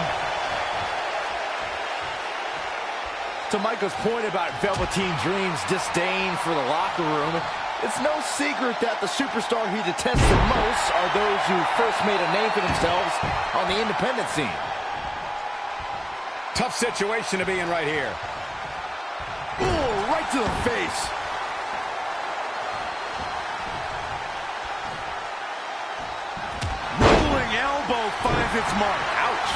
To Michael's point about Velveteen Dream's disdain for the locker room, it's no secret that the superstar he detests the most are those who first made a name for themselves on the independent scene. Tough situation to be in right here. Ooh, right to the face. Rolling elbow finds its mark. Ouch.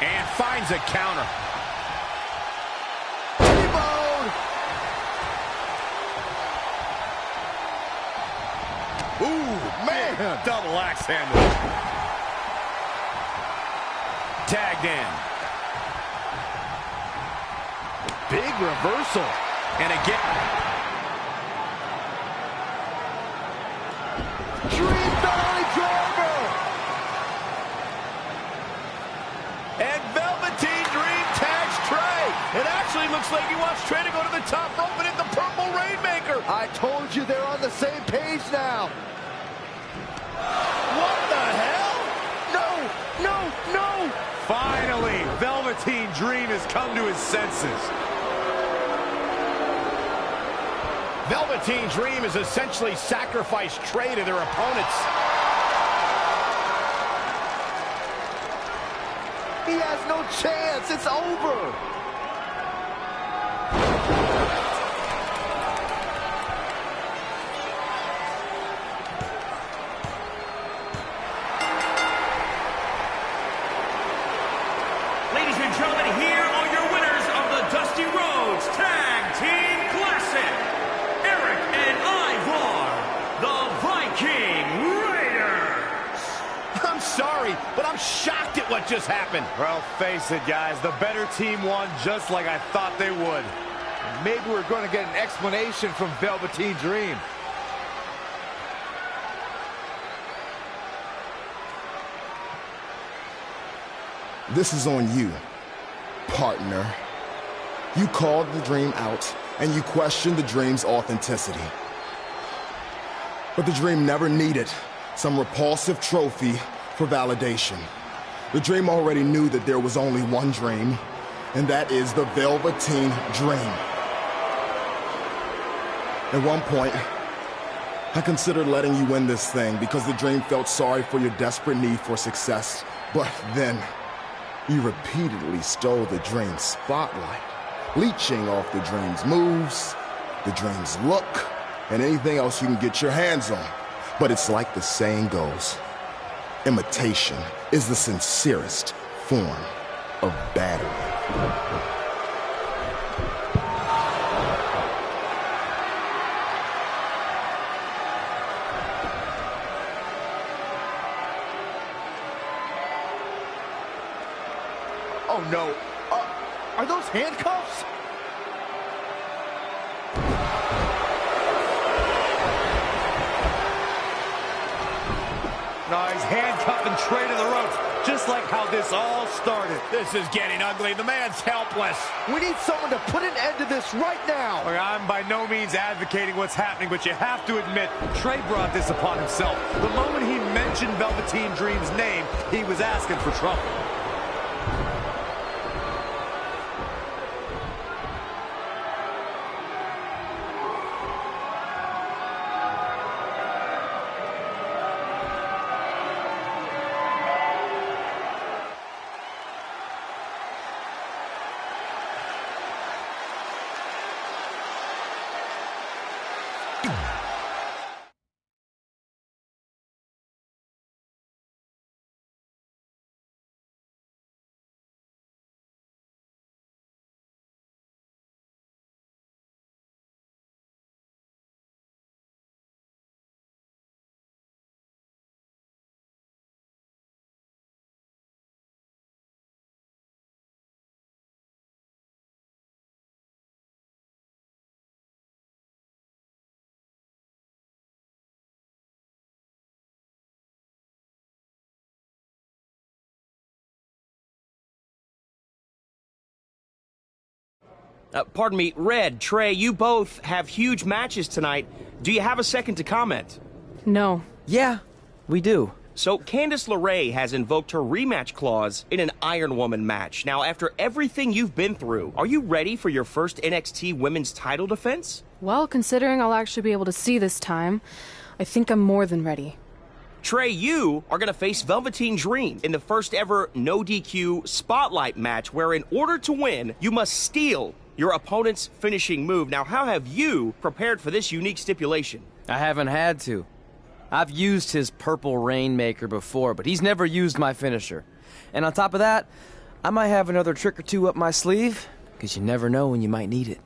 And finds a counter. T-bone. Ooh, man. Double axe handle. Tagged in. Big reversal. And again. Dream belly driver. And Velveteen Dream tags Trey. It actually looks like he wants Trey to go to the top rope and hit the purple Rainmaker. I told you they're on the same page now. What the hell? No, no, no. Finally, Velveteen Dream has come to his senses. Velveteen Dream has essentially sacrificed Trey to their opponents. He has no chance. It's over. I'm shocked at what just happened. Well, face it, guys. The better team won just like I thought they would. Maybe we're going to get an explanation from Velveteen Dream. This is on you, partner. You called the Dream out, and you questioned the Dream's authenticity. But the Dream never needed some repulsive trophy for validation. The Dream already knew that there was only one Dream, and that is the Velveteen Dream. At one point, I considered letting you win this thing because the Dream felt sorry for your desperate need for success. But then, you repeatedly stole the Dream's spotlight, leeching off the Dream's moves, the Dream's look, and anything else you can get your hands on. But it's like the saying goes, imitation is the sincerest form of battery. Oh, no. Are those handcuffs? No, he's handcuffing Trey to the ropes, just like how this all started. This is getting ugly. The man's helpless. We need someone to put an end to this right now. Look, I'm by no means advocating what's happening, but you have to admit, Trey brought this upon himself. The moment he mentioned Velveteen Dream's name, he was asking for trouble. Pardon me, Red, Trey, you both have huge matches tonight. Do you have a second to comment? No. Yeah, we do. So, Candice LeRae has invoked her rematch clause in an Iron Woman match. Now, after everything you've been through, are you ready for your first NXT Women's title defense? Well, considering I'll actually be able to see this time, I think I'm more than ready. Trey, you are going to face Velveteen Dream in the first ever no DQ spotlight match where in order to win, you must steal your opponent's finishing move. Now, how have you prepared for this unique stipulation? I haven't had to. I've used his purple Rainmaker before, but he's never used my finisher. And on top of that, I might have another trick or two up my sleeve, because you never know when you might need it.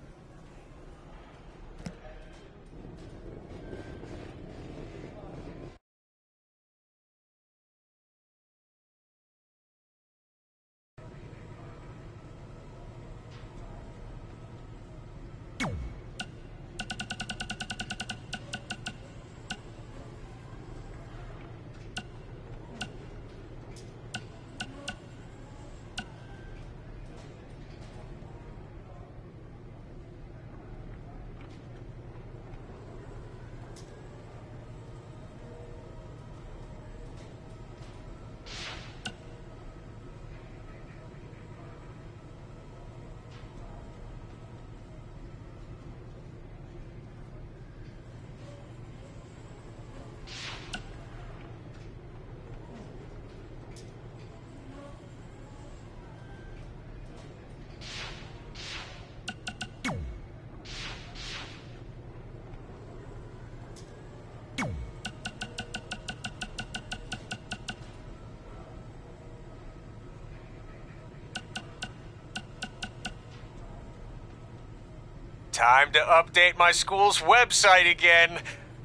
Time to update my school's website again.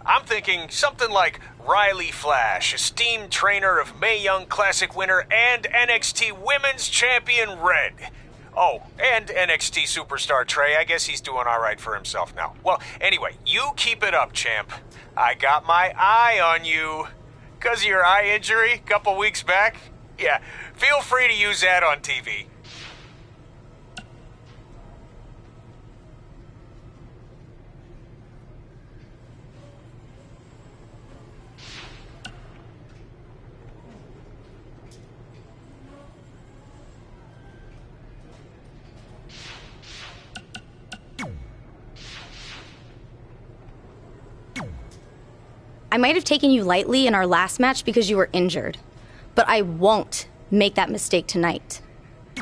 I'm thinking something like Riley Flash, esteemed trainer of Mae Young Classic winner and NXT Women's Champion Red. Oh, and NXT Superstar Trey. I guess he's doing all right for himself now. Well, anyway, you keep it up, champ. I got my eye on you. 'Cause of your eye injury a couple weeks back? Yeah, feel free to use that on TV. I might have taken you lightly in our last match because you were injured, but I won't make that mistake tonight.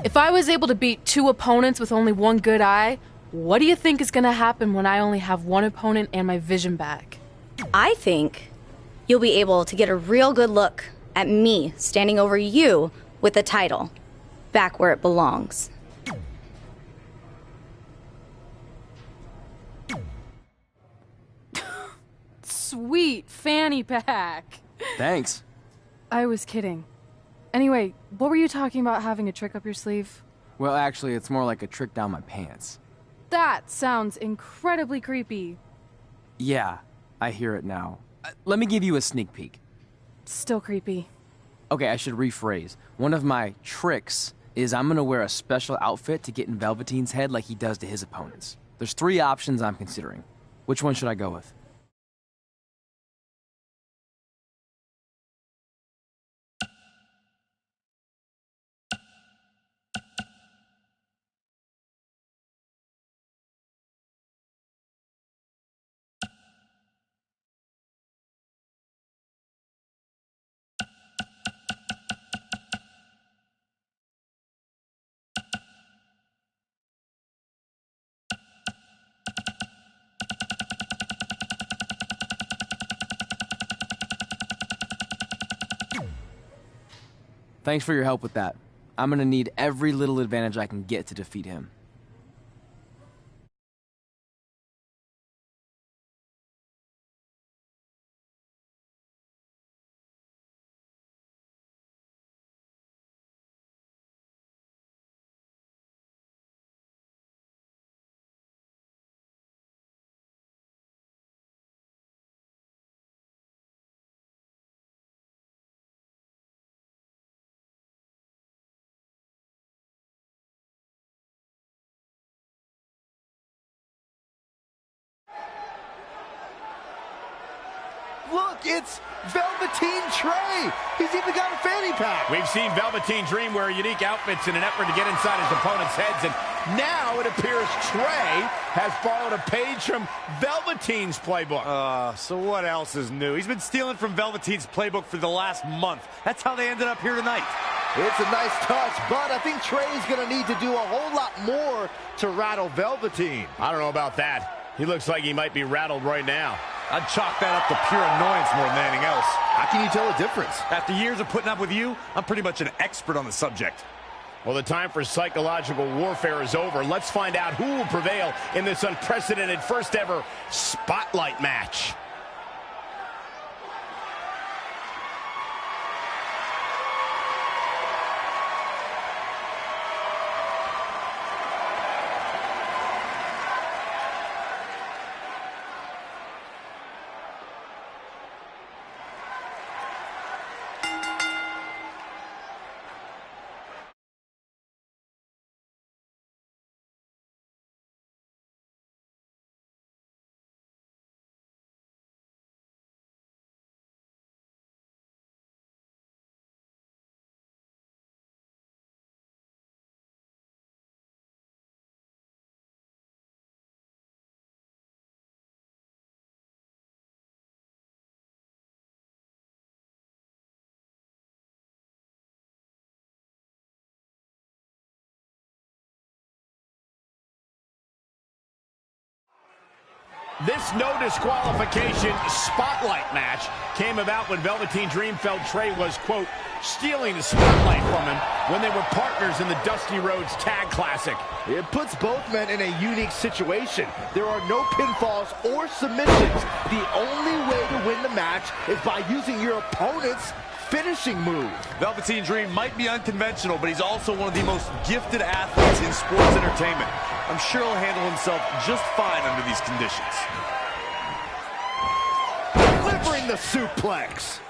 If I was able to beat 2 opponents with only 1 good eye, what do you think is going to happen when I only have 1 opponent and my vision back? I think you'll be able to get a real good look at me standing over you with the title, back where it belongs. Sweet fanny pack. Thanks. I was kidding. Anyway, what were you talking about having a trick up your sleeve? Well, actually, it's more like a trick down my pants. That sounds incredibly creepy. Yeah, I hear it now. Let me give you a sneak peek. Still creepy. Okay, I should rephrase. One of my tricks is I'm gonna wear a special outfit to get in Velveteen's head like he does to his opponents. There's 3 options I'm considering. Which one should I go with? Thanks for your help with that. I'm gonna need every little advantage I can get to defeat him. Look, it's Velveteen Trey. He's even got a fanny pack. We've seen Velveteen Dream wear unique outfits in an effort to get inside his opponent's heads, and now it appears Trey has borrowed a page from Velveteen's playbook. So what else is new? He's been stealing from Velveteen's playbook for the last month. That's how they ended up here tonight. It's a nice touch, but I think Trey's going to need to do a whole lot more to rattle Velveteen. I don't know about that. He looks like he might be rattled right now. I'd chalk that up to pure annoyance more than anything else. How can you tell the difference? After years of putting up with you, I'm pretty much an expert on the subject. Well, the time for psychological warfare is over. Let's find out who will prevail in this unprecedented first ever Spotlight match. This no disqualification spotlight match came about when Velveteen Dream felt Trey was, quote, stealing the spotlight from him when they were partners in the Dusty Rhodes Tag Classic. It puts both men in a unique situation. There are no pinfalls or submissions. The only way to win the match is by using your opponent's finishing move. Velveteen Dream might be unconventional, but he's also one of the most gifted athletes in sports entertainment. I'm sure he'll handle himself just fine under these conditions. Delivering the suplex.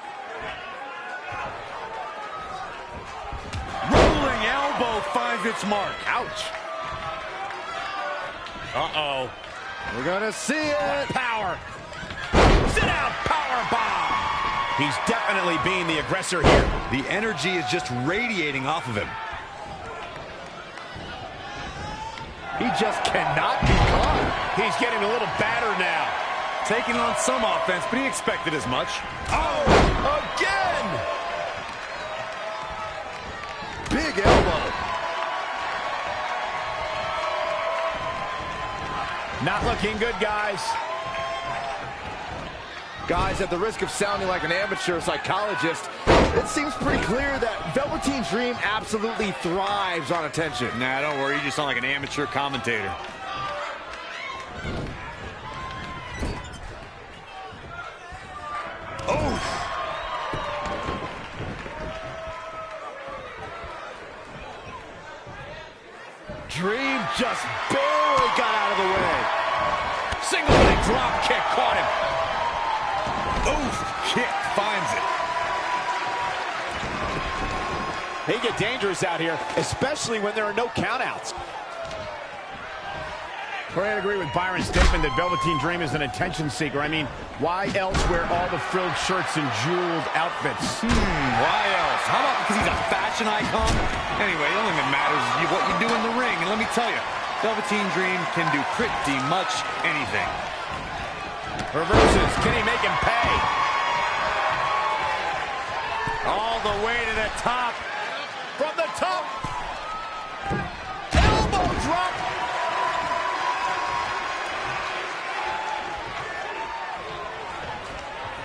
Rolling elbow finds its mark. Ouch. Uh-oh. We're gonna see it. Power. Sit down, power bomb. He's definitely being the aggressor here. The energy is just radiating off of him. He just cannot be caught. He's getting a little battered now. Taking on some offense, but he expected as much. Oh, again! Big elbow. Not looking good, guys. Guys, at the risk of sounding like an amateur psychologist, it seems pretty clear that Velveteen Dream absolutely thrives on attention. Nah, don't worry. You just sound like an amateur commentator. Oh! Dream just barely got out of the way. Single leg drop kick caught him. Oof, kick finds it. They get dangerous out here, especially when there are no countouts. I agree with Byron's statement that Velveteen Dream is an attention seeker. I mean, why else wear all the frilled shirts and jeweled outfits? Why else? How about because he's a fashion icon? Anyway, the only thing that matters is what you do in the ring. And let me tell you, Velveteen Dream can do pretty much anything. Reverses. Can he make him pay? All the way to the top. From the top. Elbow drop.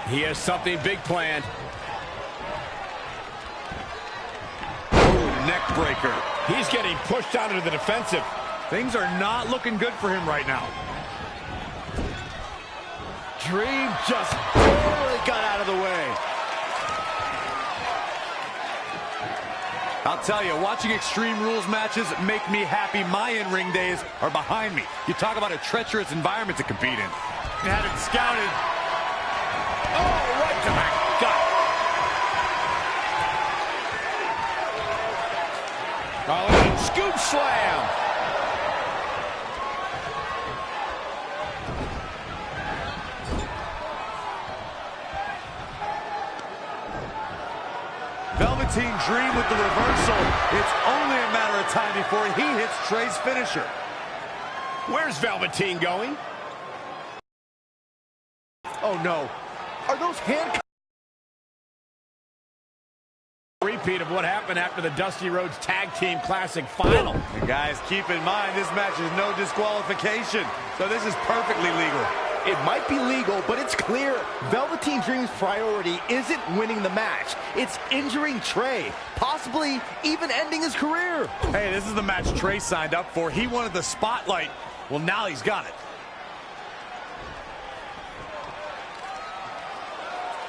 He has something big planned. Oh, neck breaker. He's getting pushed down into the defensive. Things are not looking good for him right now. Dream just barely got out of the way. I'll tell you, watching Extreme Rules matches make me happy. My in-ring days are behind me. You talk about a treacherous environment to compete in. Had it scouted. Oh, right to the gut. Oh, scoop slam. Velveteen Dream with the reversal. It's only a matter of time before he hits Trey's finisher. Where's Velveteen going? Oh, no. Are those handcuffs? Repeat of what happened after the Dusty Rhodes Tag Team Classic Final. And guys, keep in mind, this match is no disqualification, so this is perfectly legal. It might be legal, but it's clear Velveteen Dream's priority isn't winning the match. It's injuring Trey, possibly even ending his career. Hey, this is the match Trey signed up for. He wanted the spotlight. Well, now he's got it.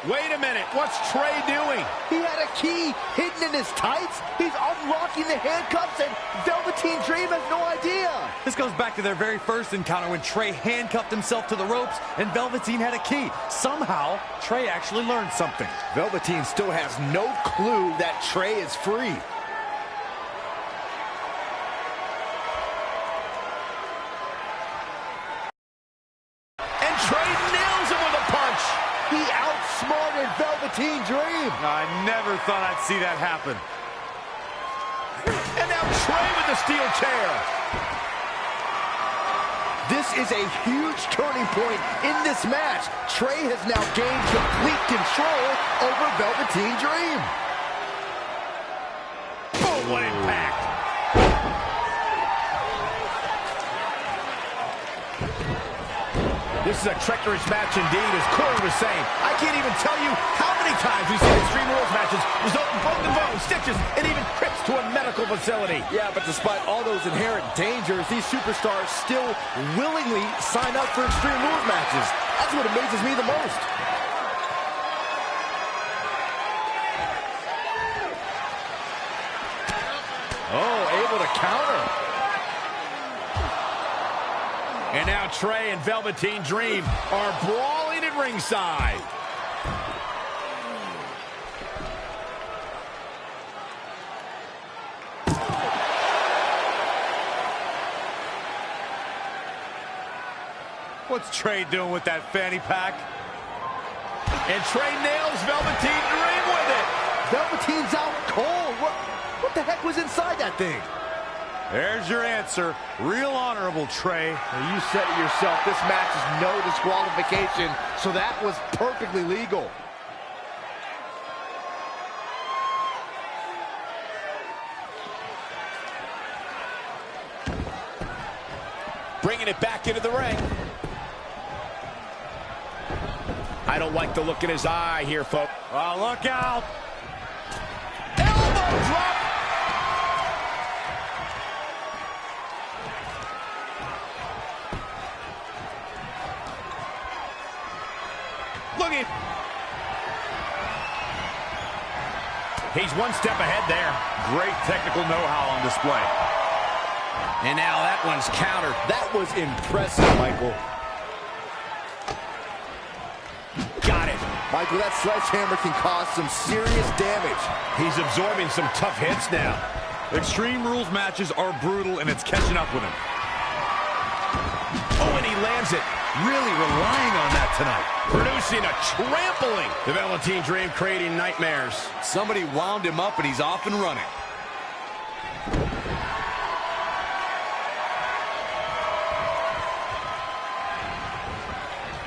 Wait a minute, what's Trey doing? He had a key hidden in his tights. He's unlocking the handcuffs, and Velveteen Dream has no idea. This goes back to their very first encounter when Trey handcuffed himself to the ropes and Velveteen had a key. Somehow, Trey actually learned something. Velveteen still has no clue that Trey is free. And Trey nails him with a punch. He outsmarted Velveteen Dream. I never thought I'd see that happen. And now Trey with the steel chair. This is a huge turning point in this match. Trey has now gained complete control over Velveteen Dream. Boom, what impact. This is a treacherous match indeed, as Corey was saying. I can't even tell you how many times we've seen Extreme Rules matches result in broken bones, stitches, and even trips to a medical facility. Yeah, but despite all those inherent dangers, these superstars still willingly sign up for Extreme Rules matches. That's what amazes me the most. Oh, able to counter. And now Trey and Velveteen Dream are brawling at ringside. What's Trey doing with that fanny pack? And Trey nails Velveteen Dream with it. Velveteen's out cold. What the heck was inside that thing? There's your answer. Real honorable, Trey. Well, you said it yourself. This match is no disqualification, so that was perfectly legal. Bringing it back into the ring. I don't like the look in his eye here, folks. Oh, look out. Elbow drop. Looking. He's one step ahead there. Great technical know-how on display. And now that one's countered. That was impressive, Michael. Got it. Michael, that sledgehammer can cause some serious damage. He's absorbing some tough hits now. Extreme Rules matches are brutal, and it's catching up with him. Oh, and he lands it. Really relying on that tonight. Producing a trampling. The Velveteen Dream creating nightmares. Somebody wound him up, and he's off and running.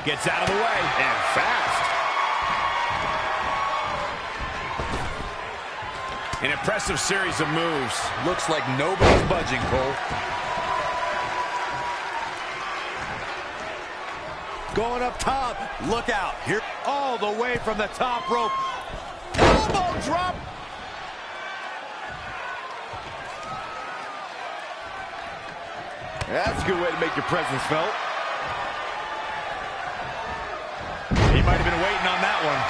Gets out of the way, and fast. An impressive series of moves. Looks like nobody's budging, Cole. Going up top. Look out. Here, all the way from the top rope. Elbow drop. That's a good way to make your presence felt. He might have been waiting on that one.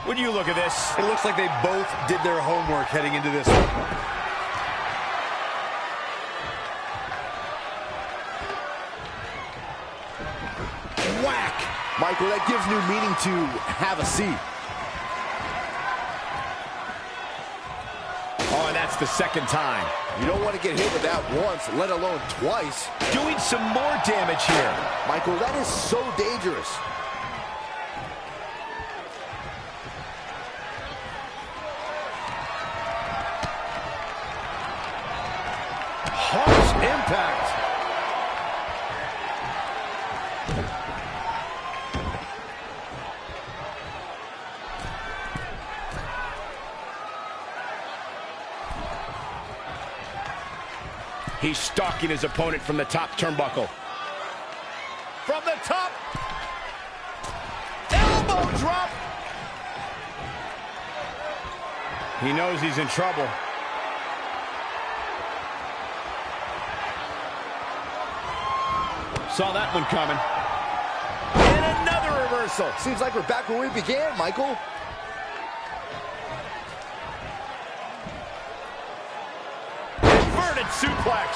When you look at this, it looks like they both did their homework heading into this one. Whack! Michael, that gives new meaning to have a seat. Oh, and that's the second time. You don't want to get hit with that once, let alone twice. Doing some more damage here. Michael, that is so dangerous. Harsh impact. He's stalking his opponent from the top turnbuckle. From the top. Elbow drop. He knows he's in trouble. Saw that one coming. And another reversal. Seems like we're back where we began, Michael. Inverted suplex.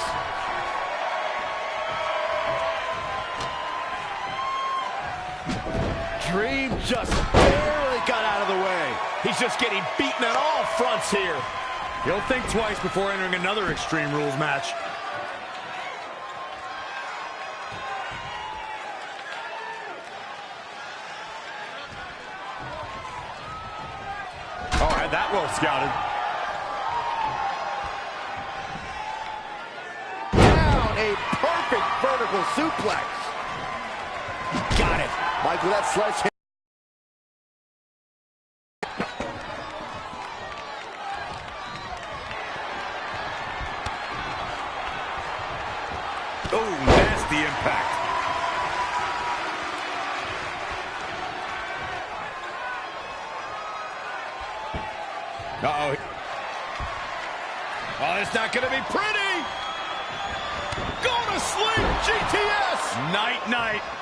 Dream just barely got out of the way. He's just getting beaten on all fronts here. He'll think twice before entering another Extreme Rules match. All right, that well scouted. Down, a perfect vertical suplex. Got it. Michael, that sledgehammer. Oh, nasty impact. Uh-oh. Oh, it's not going to be pretty. Go to sleep, GTS. Night, night.